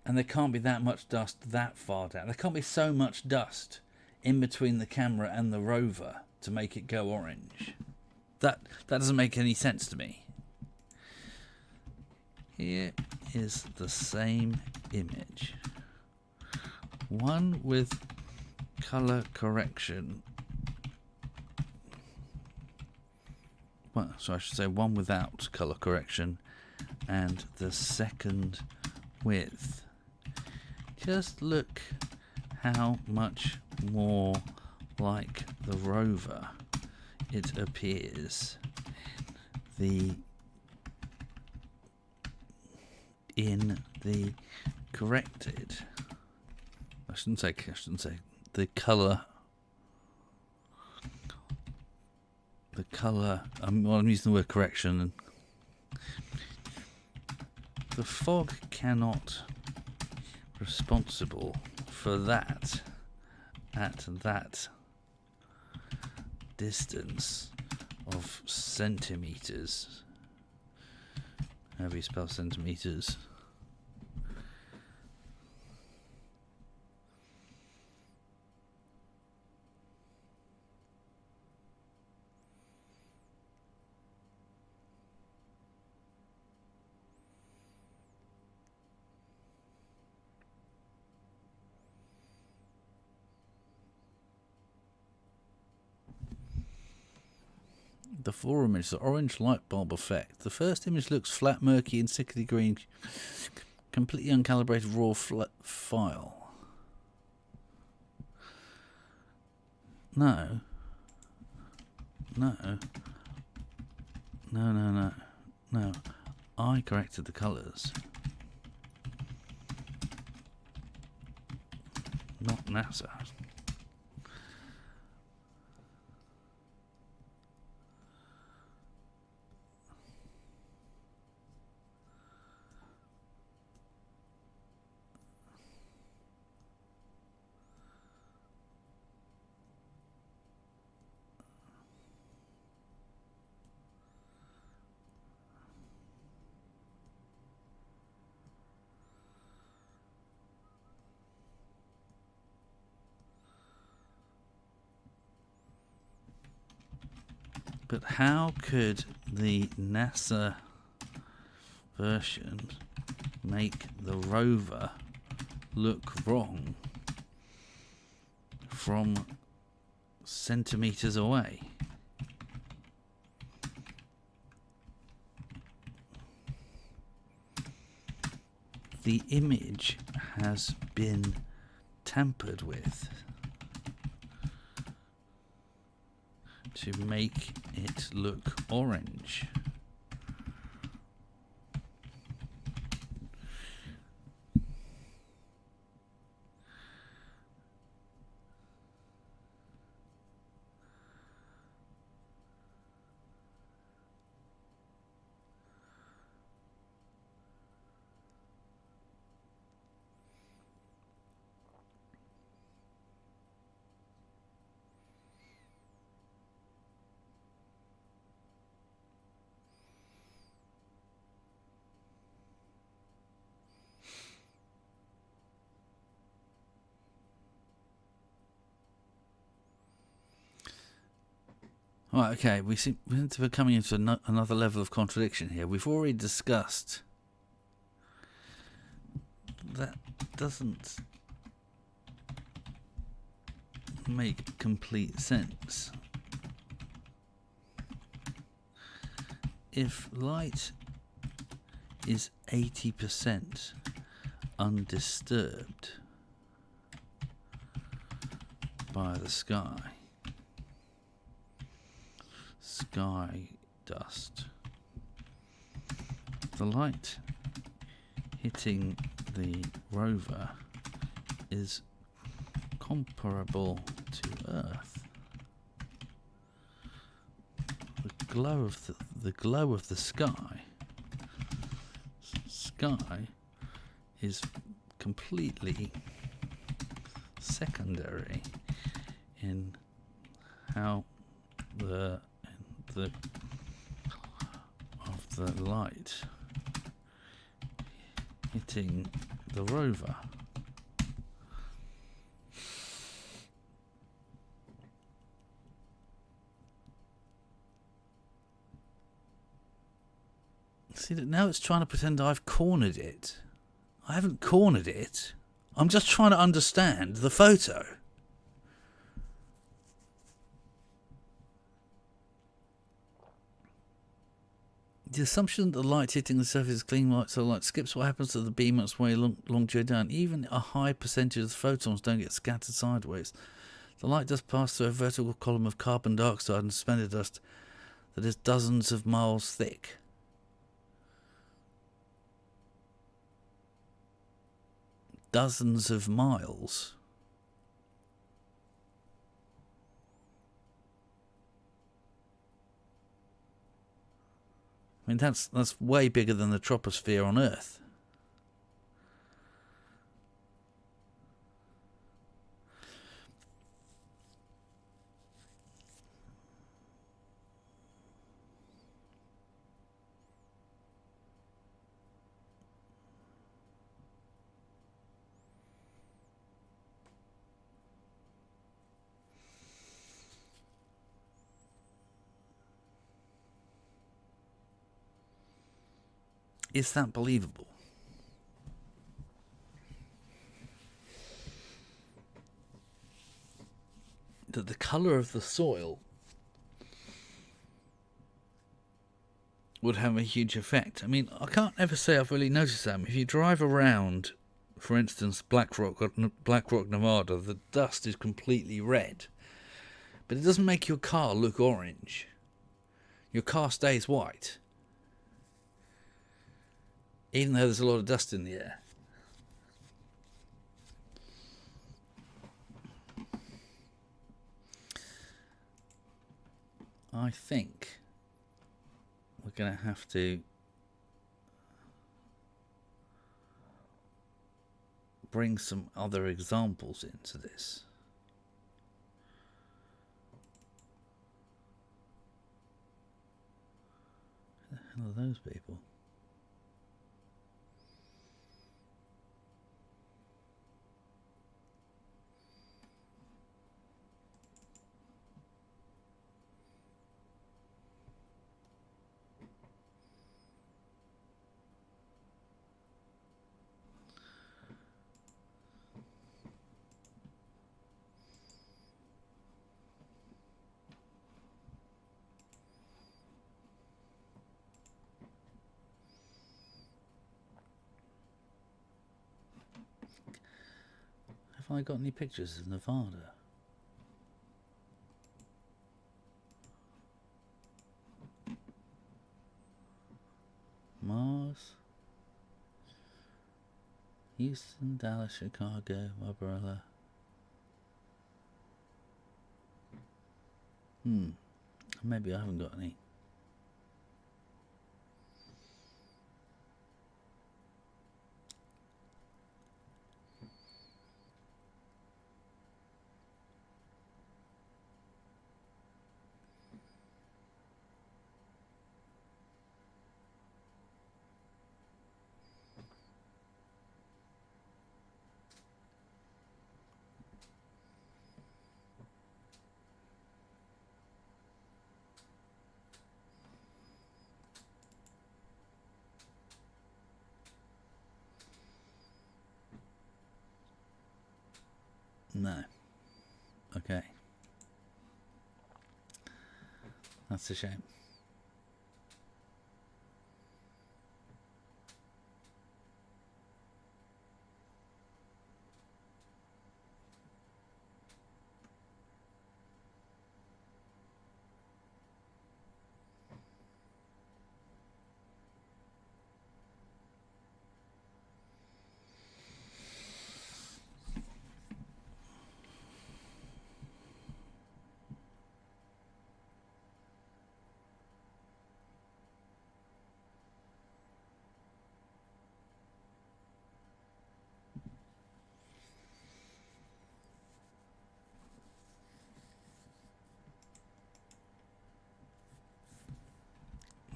And there can't be that much dust that far down. There can't be so much dust in between the camera and the rover to make it go orange. That doesn't make any sense to me. Here is the same image. One with color correction. Well, so I should say one without color correction, and the second with. Just look how much more like the rover it appears in the corrected. I shouldn't say the color. The color. I'm using the word correction. The fog cannot responsible for that at that distance of centimeters. How do you spell centimeters? The four images, the orange light bulb effect. The first image looks flat, murky, and sickly green, completely uncalibrated raw file. No. I corrected the colours. Not NASA. But how could the NASA version make the rover look wrong from centimeters away? The image has been tampered with to make it look orange. Right, okay, we seem to be coming into another level of contradiction here. We've already discussed that doesn't make complete sense. If light is 80% undisturbed by the sky dust, the light hitting the rover is comparable to Earth. The glow of the sky is completely secondary in how the light hitting the rover see that now it's trying to pretend I've cornered it. I haven't cornered it. I'm just trying to understand the photo. The assumption that the light hitting the surface is clean light, so light skips what happens to the beam on its way long journey down. Even a high percentage of the photons don't get scattered sideways. The light does pass through a vertical column of carbon dioxide and suspended dust that is dozens of miles thick. Dozens of miles. I mean, that's way bigger than the troposphere on Earth. Is that believable? That the colour of the soil would have a huge effect. I mean, I can't ever say I've really noticed that. If you drive around, for instance, Black Rock, Nevada, the dust is completely red. But it doesn't make your car look orange. Your car stays white. Even though there's a lot of dust in the air. I think we're going to have to bring some other examples into this. Who the hell are those people? Have I got any pictures of Nevada? Mars, Houston, Dallas, Chicago, Barbarella. Maybe I haven't got any. No. Okay. That's a shame.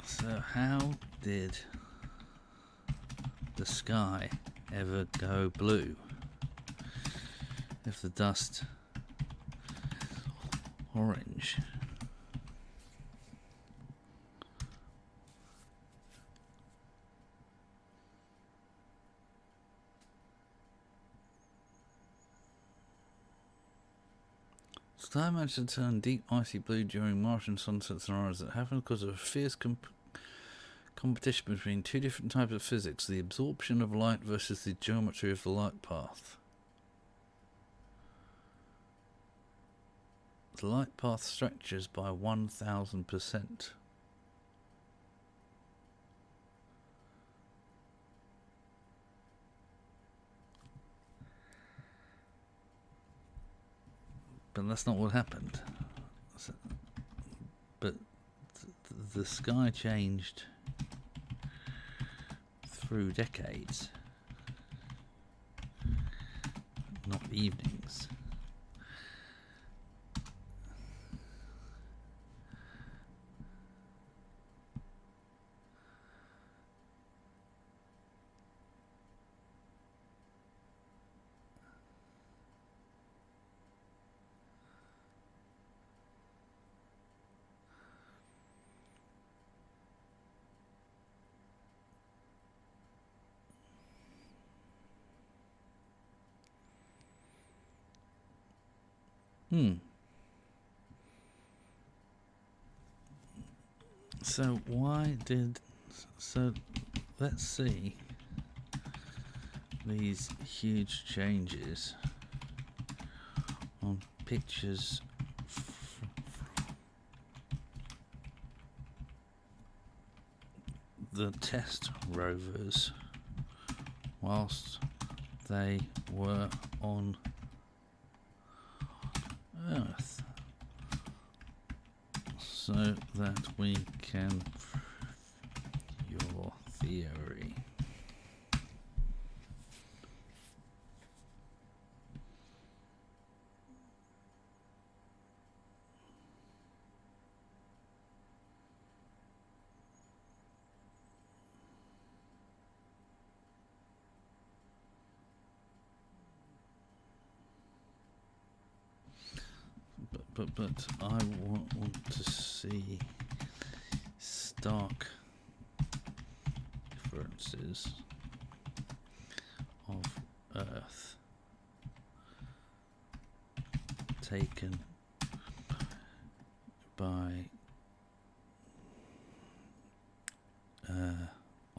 So how did the sky ever go blue if the dust orange? Sky managed to turn deep icy blue during Martian sunsets and hours that happened because of a fierce competition between two different types of physics, the absorption of light versus the geometry of the light path. The light path stretches by 1000%. But that's not what happened. But the sky changed through decades, not evenings. So let's see these huge changes on pictures the test rovers whilst they were on Earth, so that we can your theory. But I want to see stark differences of Earth taken by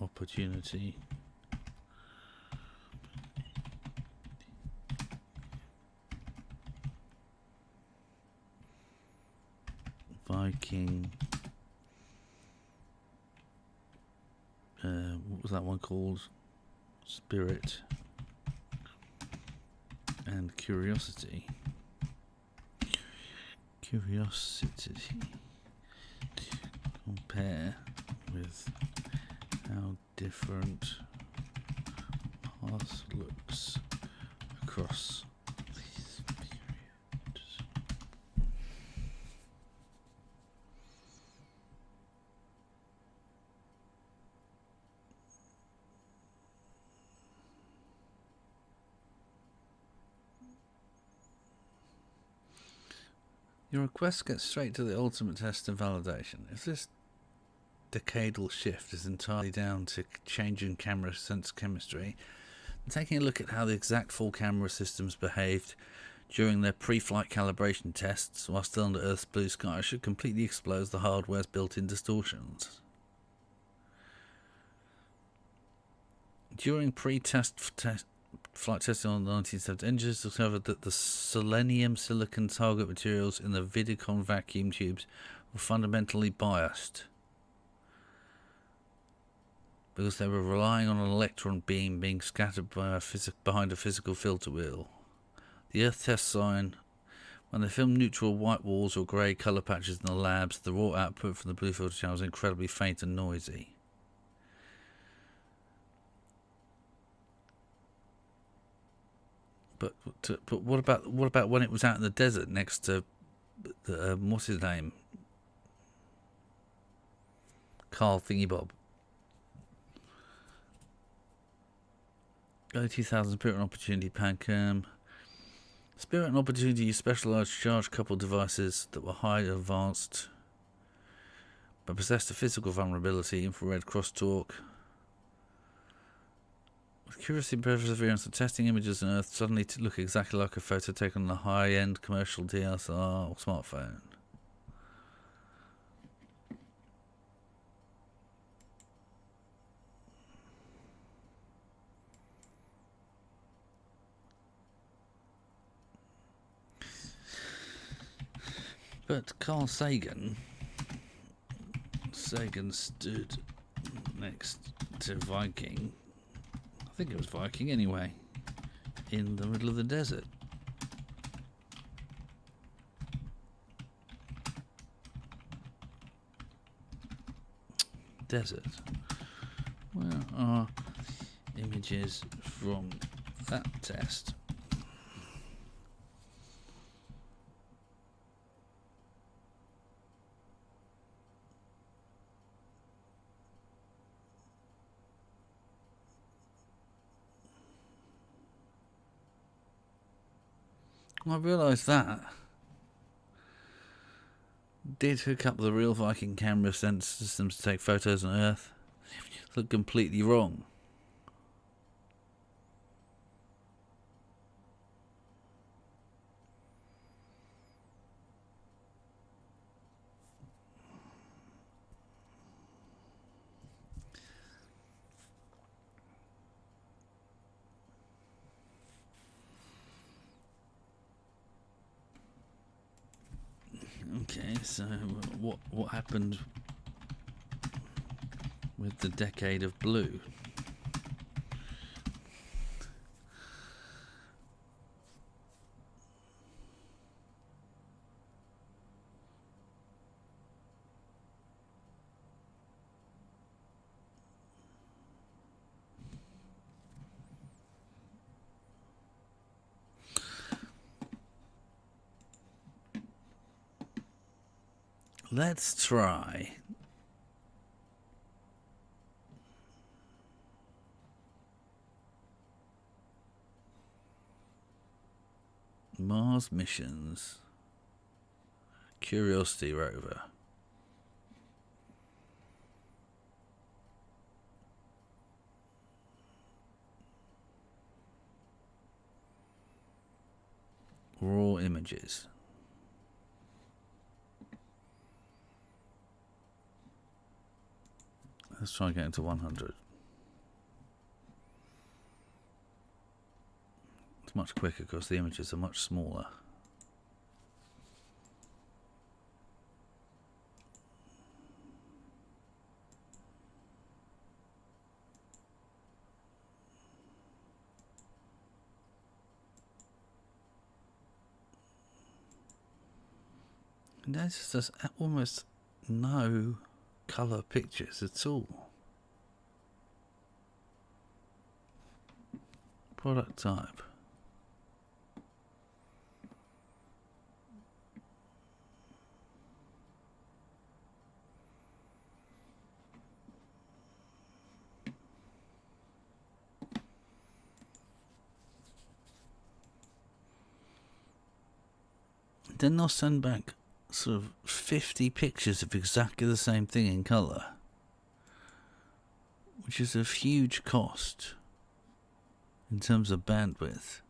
opportunity Viking, what was that one called? Spirit and Curiosity. Curiosity to compare with how different Earth looks across these periods. Your request gets straight to the ultimate test and validation. If this decadal shift is entirely down to changing camera sensor chemistry, then taking a look at how the exact full camera systems behaved during their pre-flight calibration tests while still under Earth's blue sky should completely expose the hardware's built-in distortions. During pre-test flight testing on the 1970s, engineers discovered that the selenium-silicon target materials in the Vidicon vacuum tubes were fundamentally biased because they were relying on an electron beam being scattered by behind a physical filter wheel. The Earth test sign, when they filmed neutral white walls or grey colour patches in the labs, the raw output from the blue filter channel was incredibly faint and noisy. But what about when it was out in the desert next to what's his name? Carl Thingybob. Early 2000s Spirit and Opportunity Pancam. Spirit and Opportunity used specialised charge-coupled devices that were highly advanced but possessed a physical vulnerability, infrared crosstalk. With Curiosity and Perseverance and testing images on Earth suddenly to look exactly like a photo taken on a high-end commercial DSLR or smartphone. But Carl Sagan stood next to Viking. I think it was Viking anyway, in the middle of the desert. Where are images from that test? I realised that. Did hook up the real Viking camera sensor systems to take photos on Earth. Looked completely wrong. Okay, so what happened with the decade of blue? Let's try Mars missions, Curiosity Rover. Raw images. Let's try and get into 100. It's much quicker because the images are much smaller. And there's just almost no colour pictures at all. Product type. Then they'll send back sort of 50 pictures of exactly the same thing in colour, which is a huge cost in terms of bandwidth.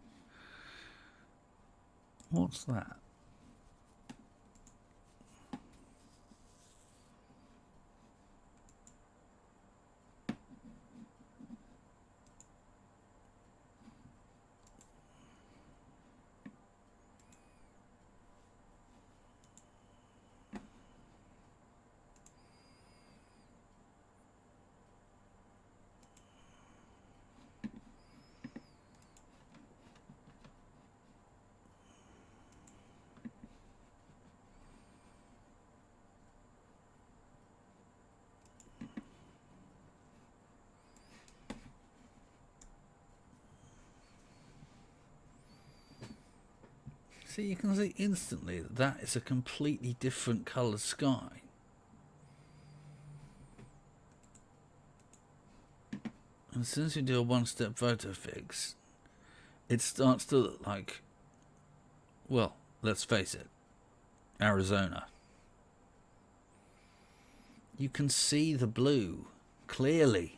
What's that? See, you can see instantly that is a completely different coloured sky. And as soon as you do a one-step photo fix, it starts to look like, well, let's face it, Arizona. You can see the blue clearly.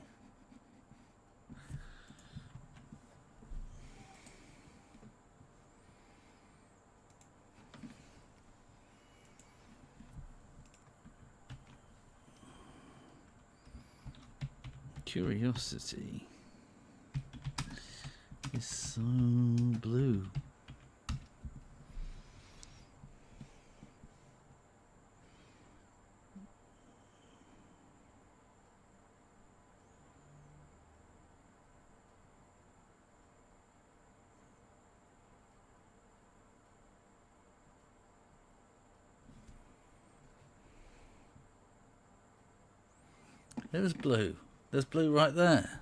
Curiosity is so blue. There's blue. There's blue right there.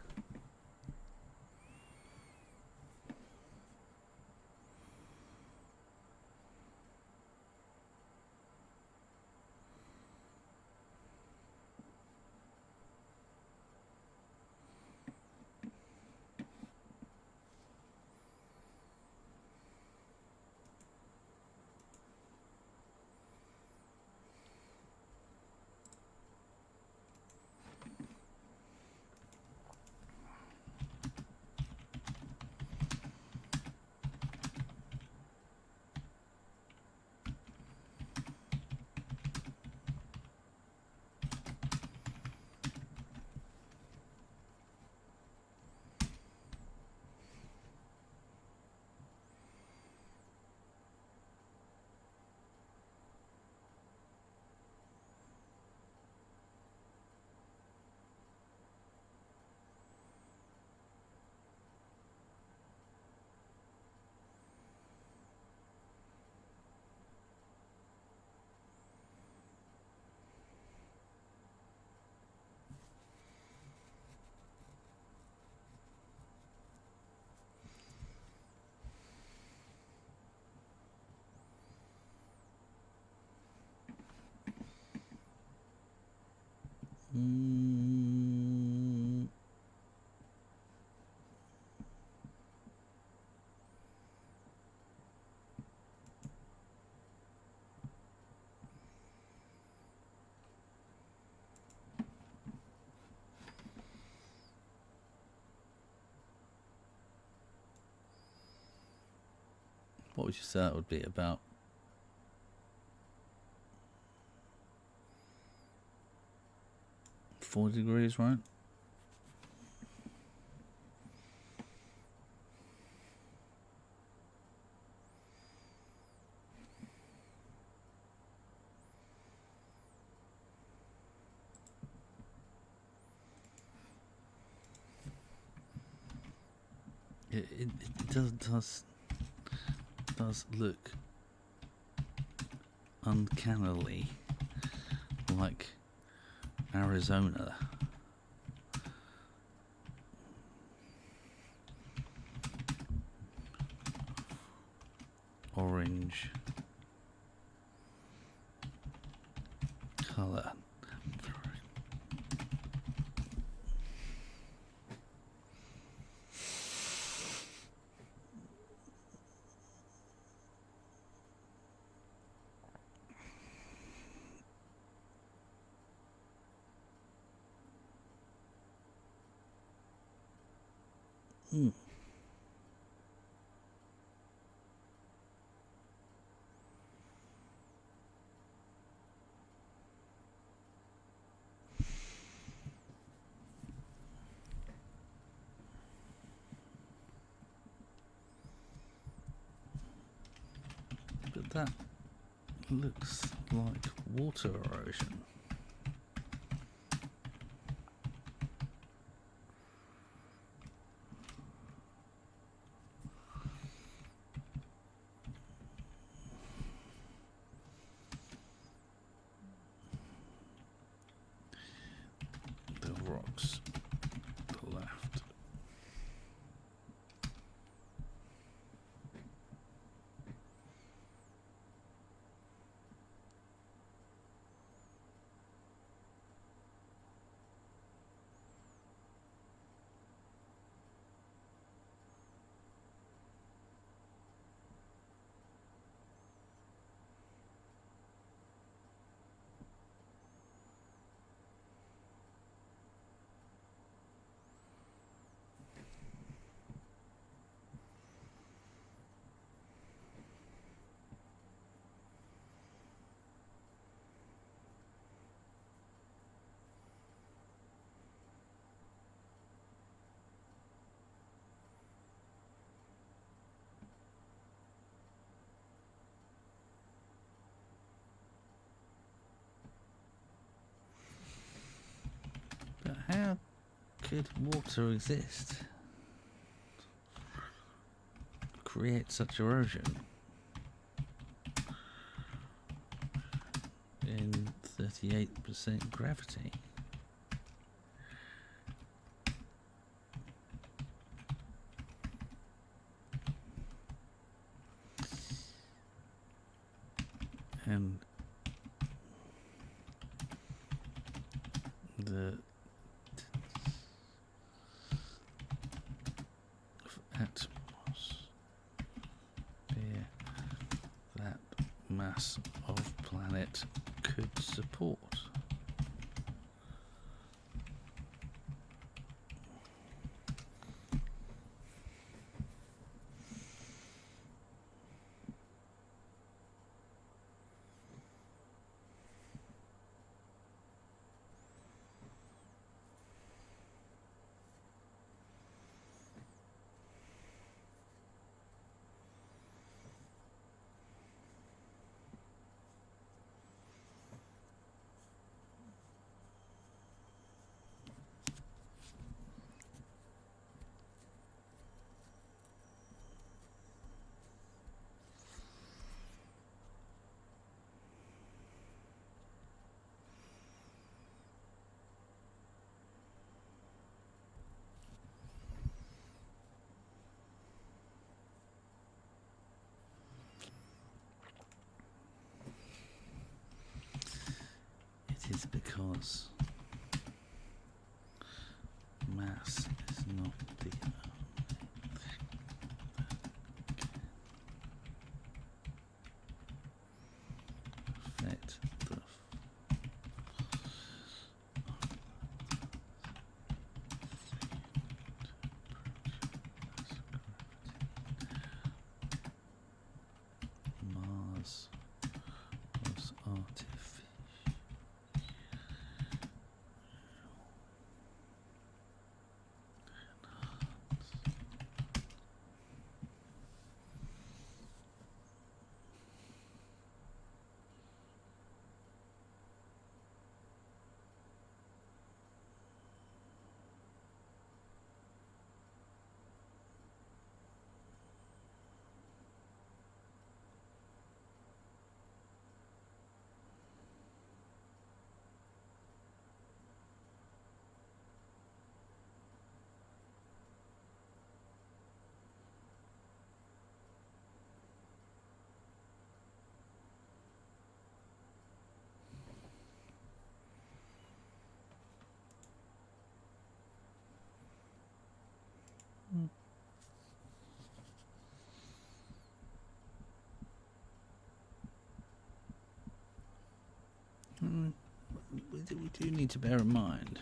What would you say that would be about? Four degrees, right? It does look uncannily like Arizona. Orange colour. That looks like water erosion. The rocks to the left. But how could water exist? Create such erosion in 38% gravity? And the atmosphere that mass of planet could support. It is because mass is not the affect the Mars was artificial. We do need to bear in mind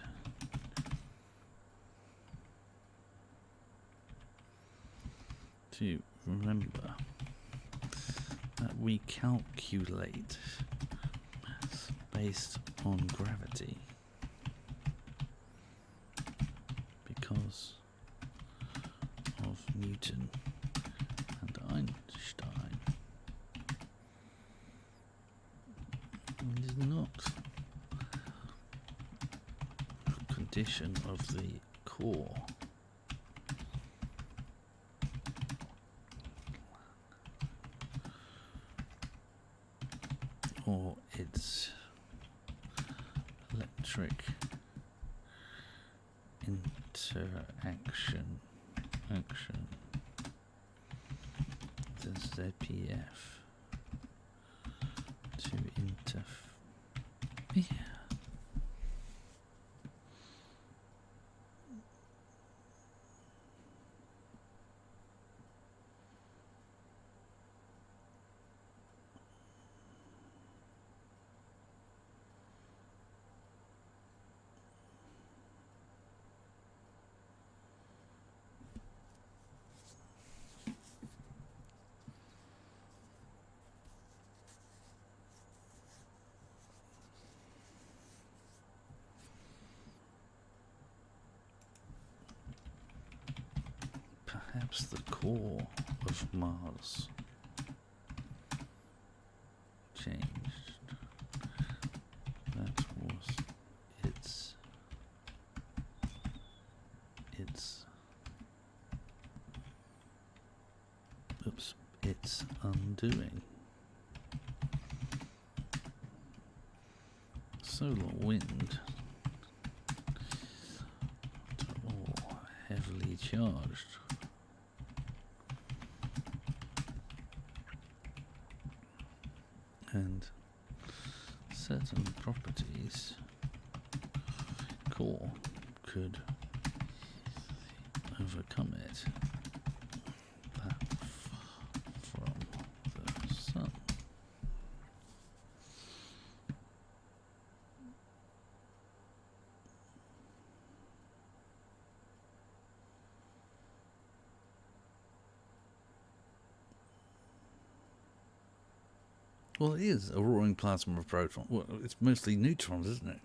to remember that we calculate based on gravity because of Newton and Einstein. addition of the core. Or its electric interaction the ZPF to interfere. Perhaps the core of Mars changed. That was its undoing. Solar wind, all heavily charged. And certain properties core could overcome it. That from the sun. Well, it is a roaring plasma of protons. Well, it's mostly neutrons, isn't it?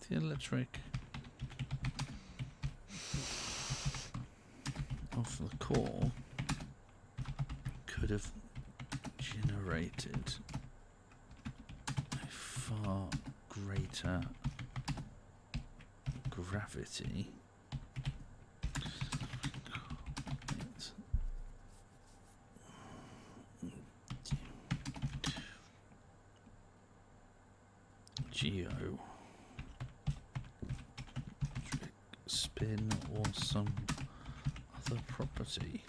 The electric of the core could have generated a far greater gravity. Geo spin or some other property.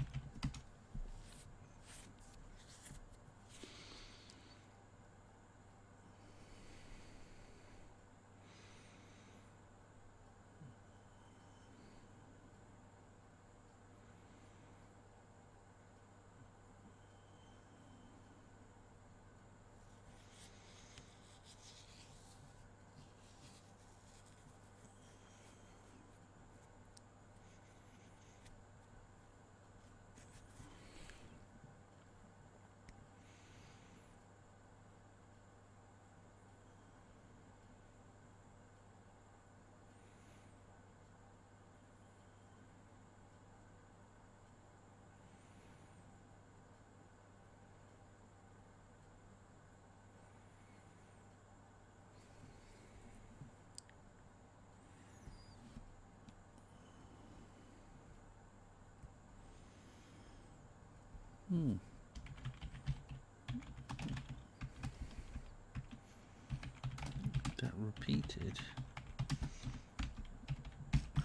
That repeated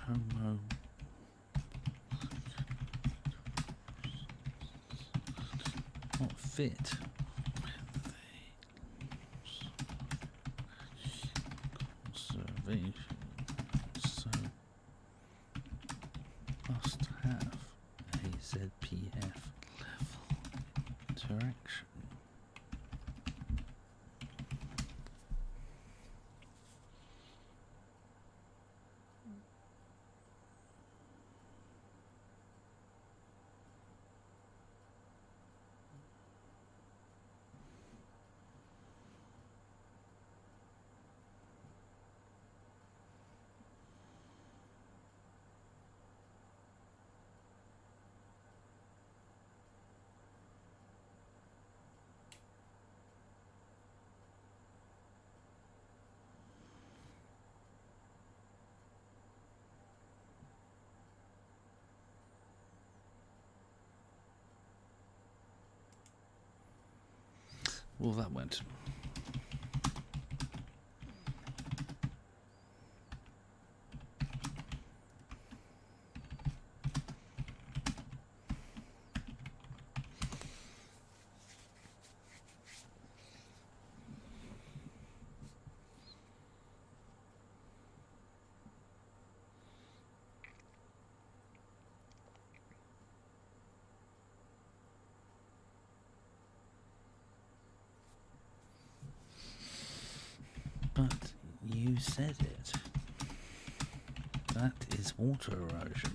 homo not fit conservation, so must have a ZPF level interaction. Well, that went. But you said it. That is water erosion.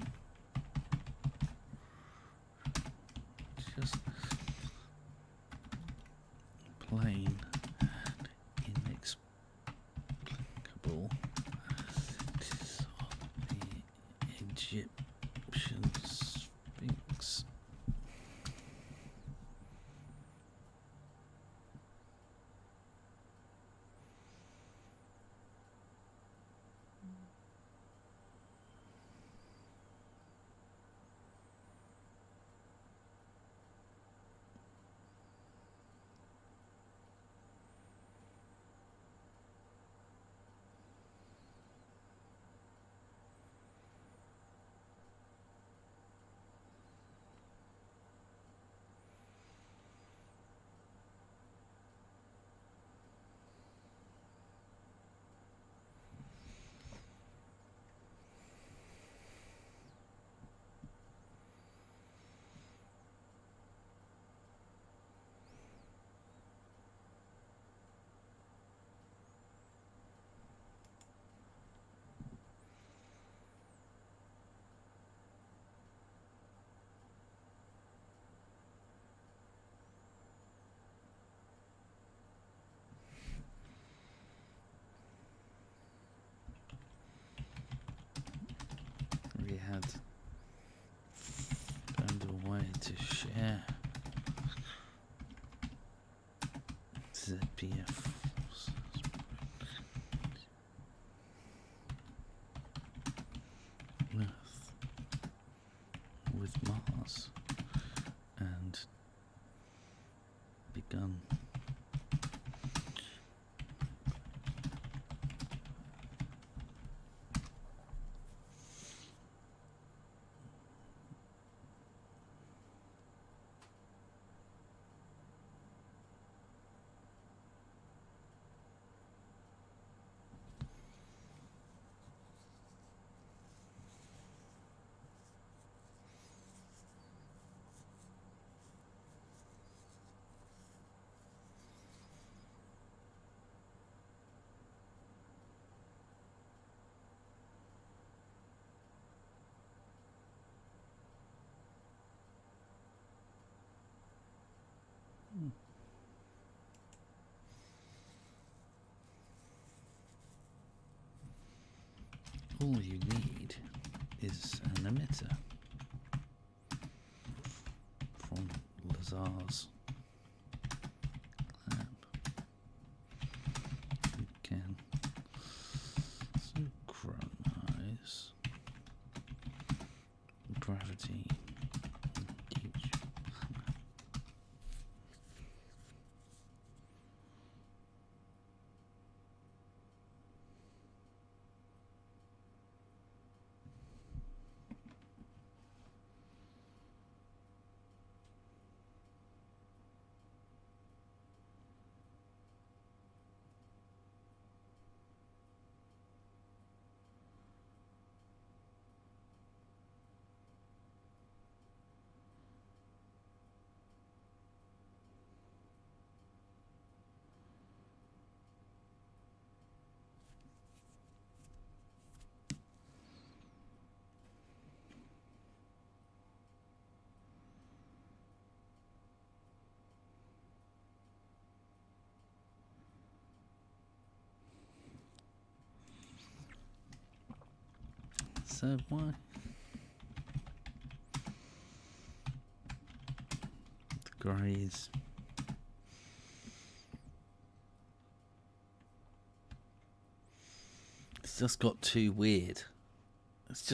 Just plain and inexplicable. It is of the Egyptian Sphinx. We had found a way to share ZPF Earth with Mars and begun all you need is an emitter from Lazar's lab. You can synchronize gravity each. So why? The greys. It's just got too weird. It's just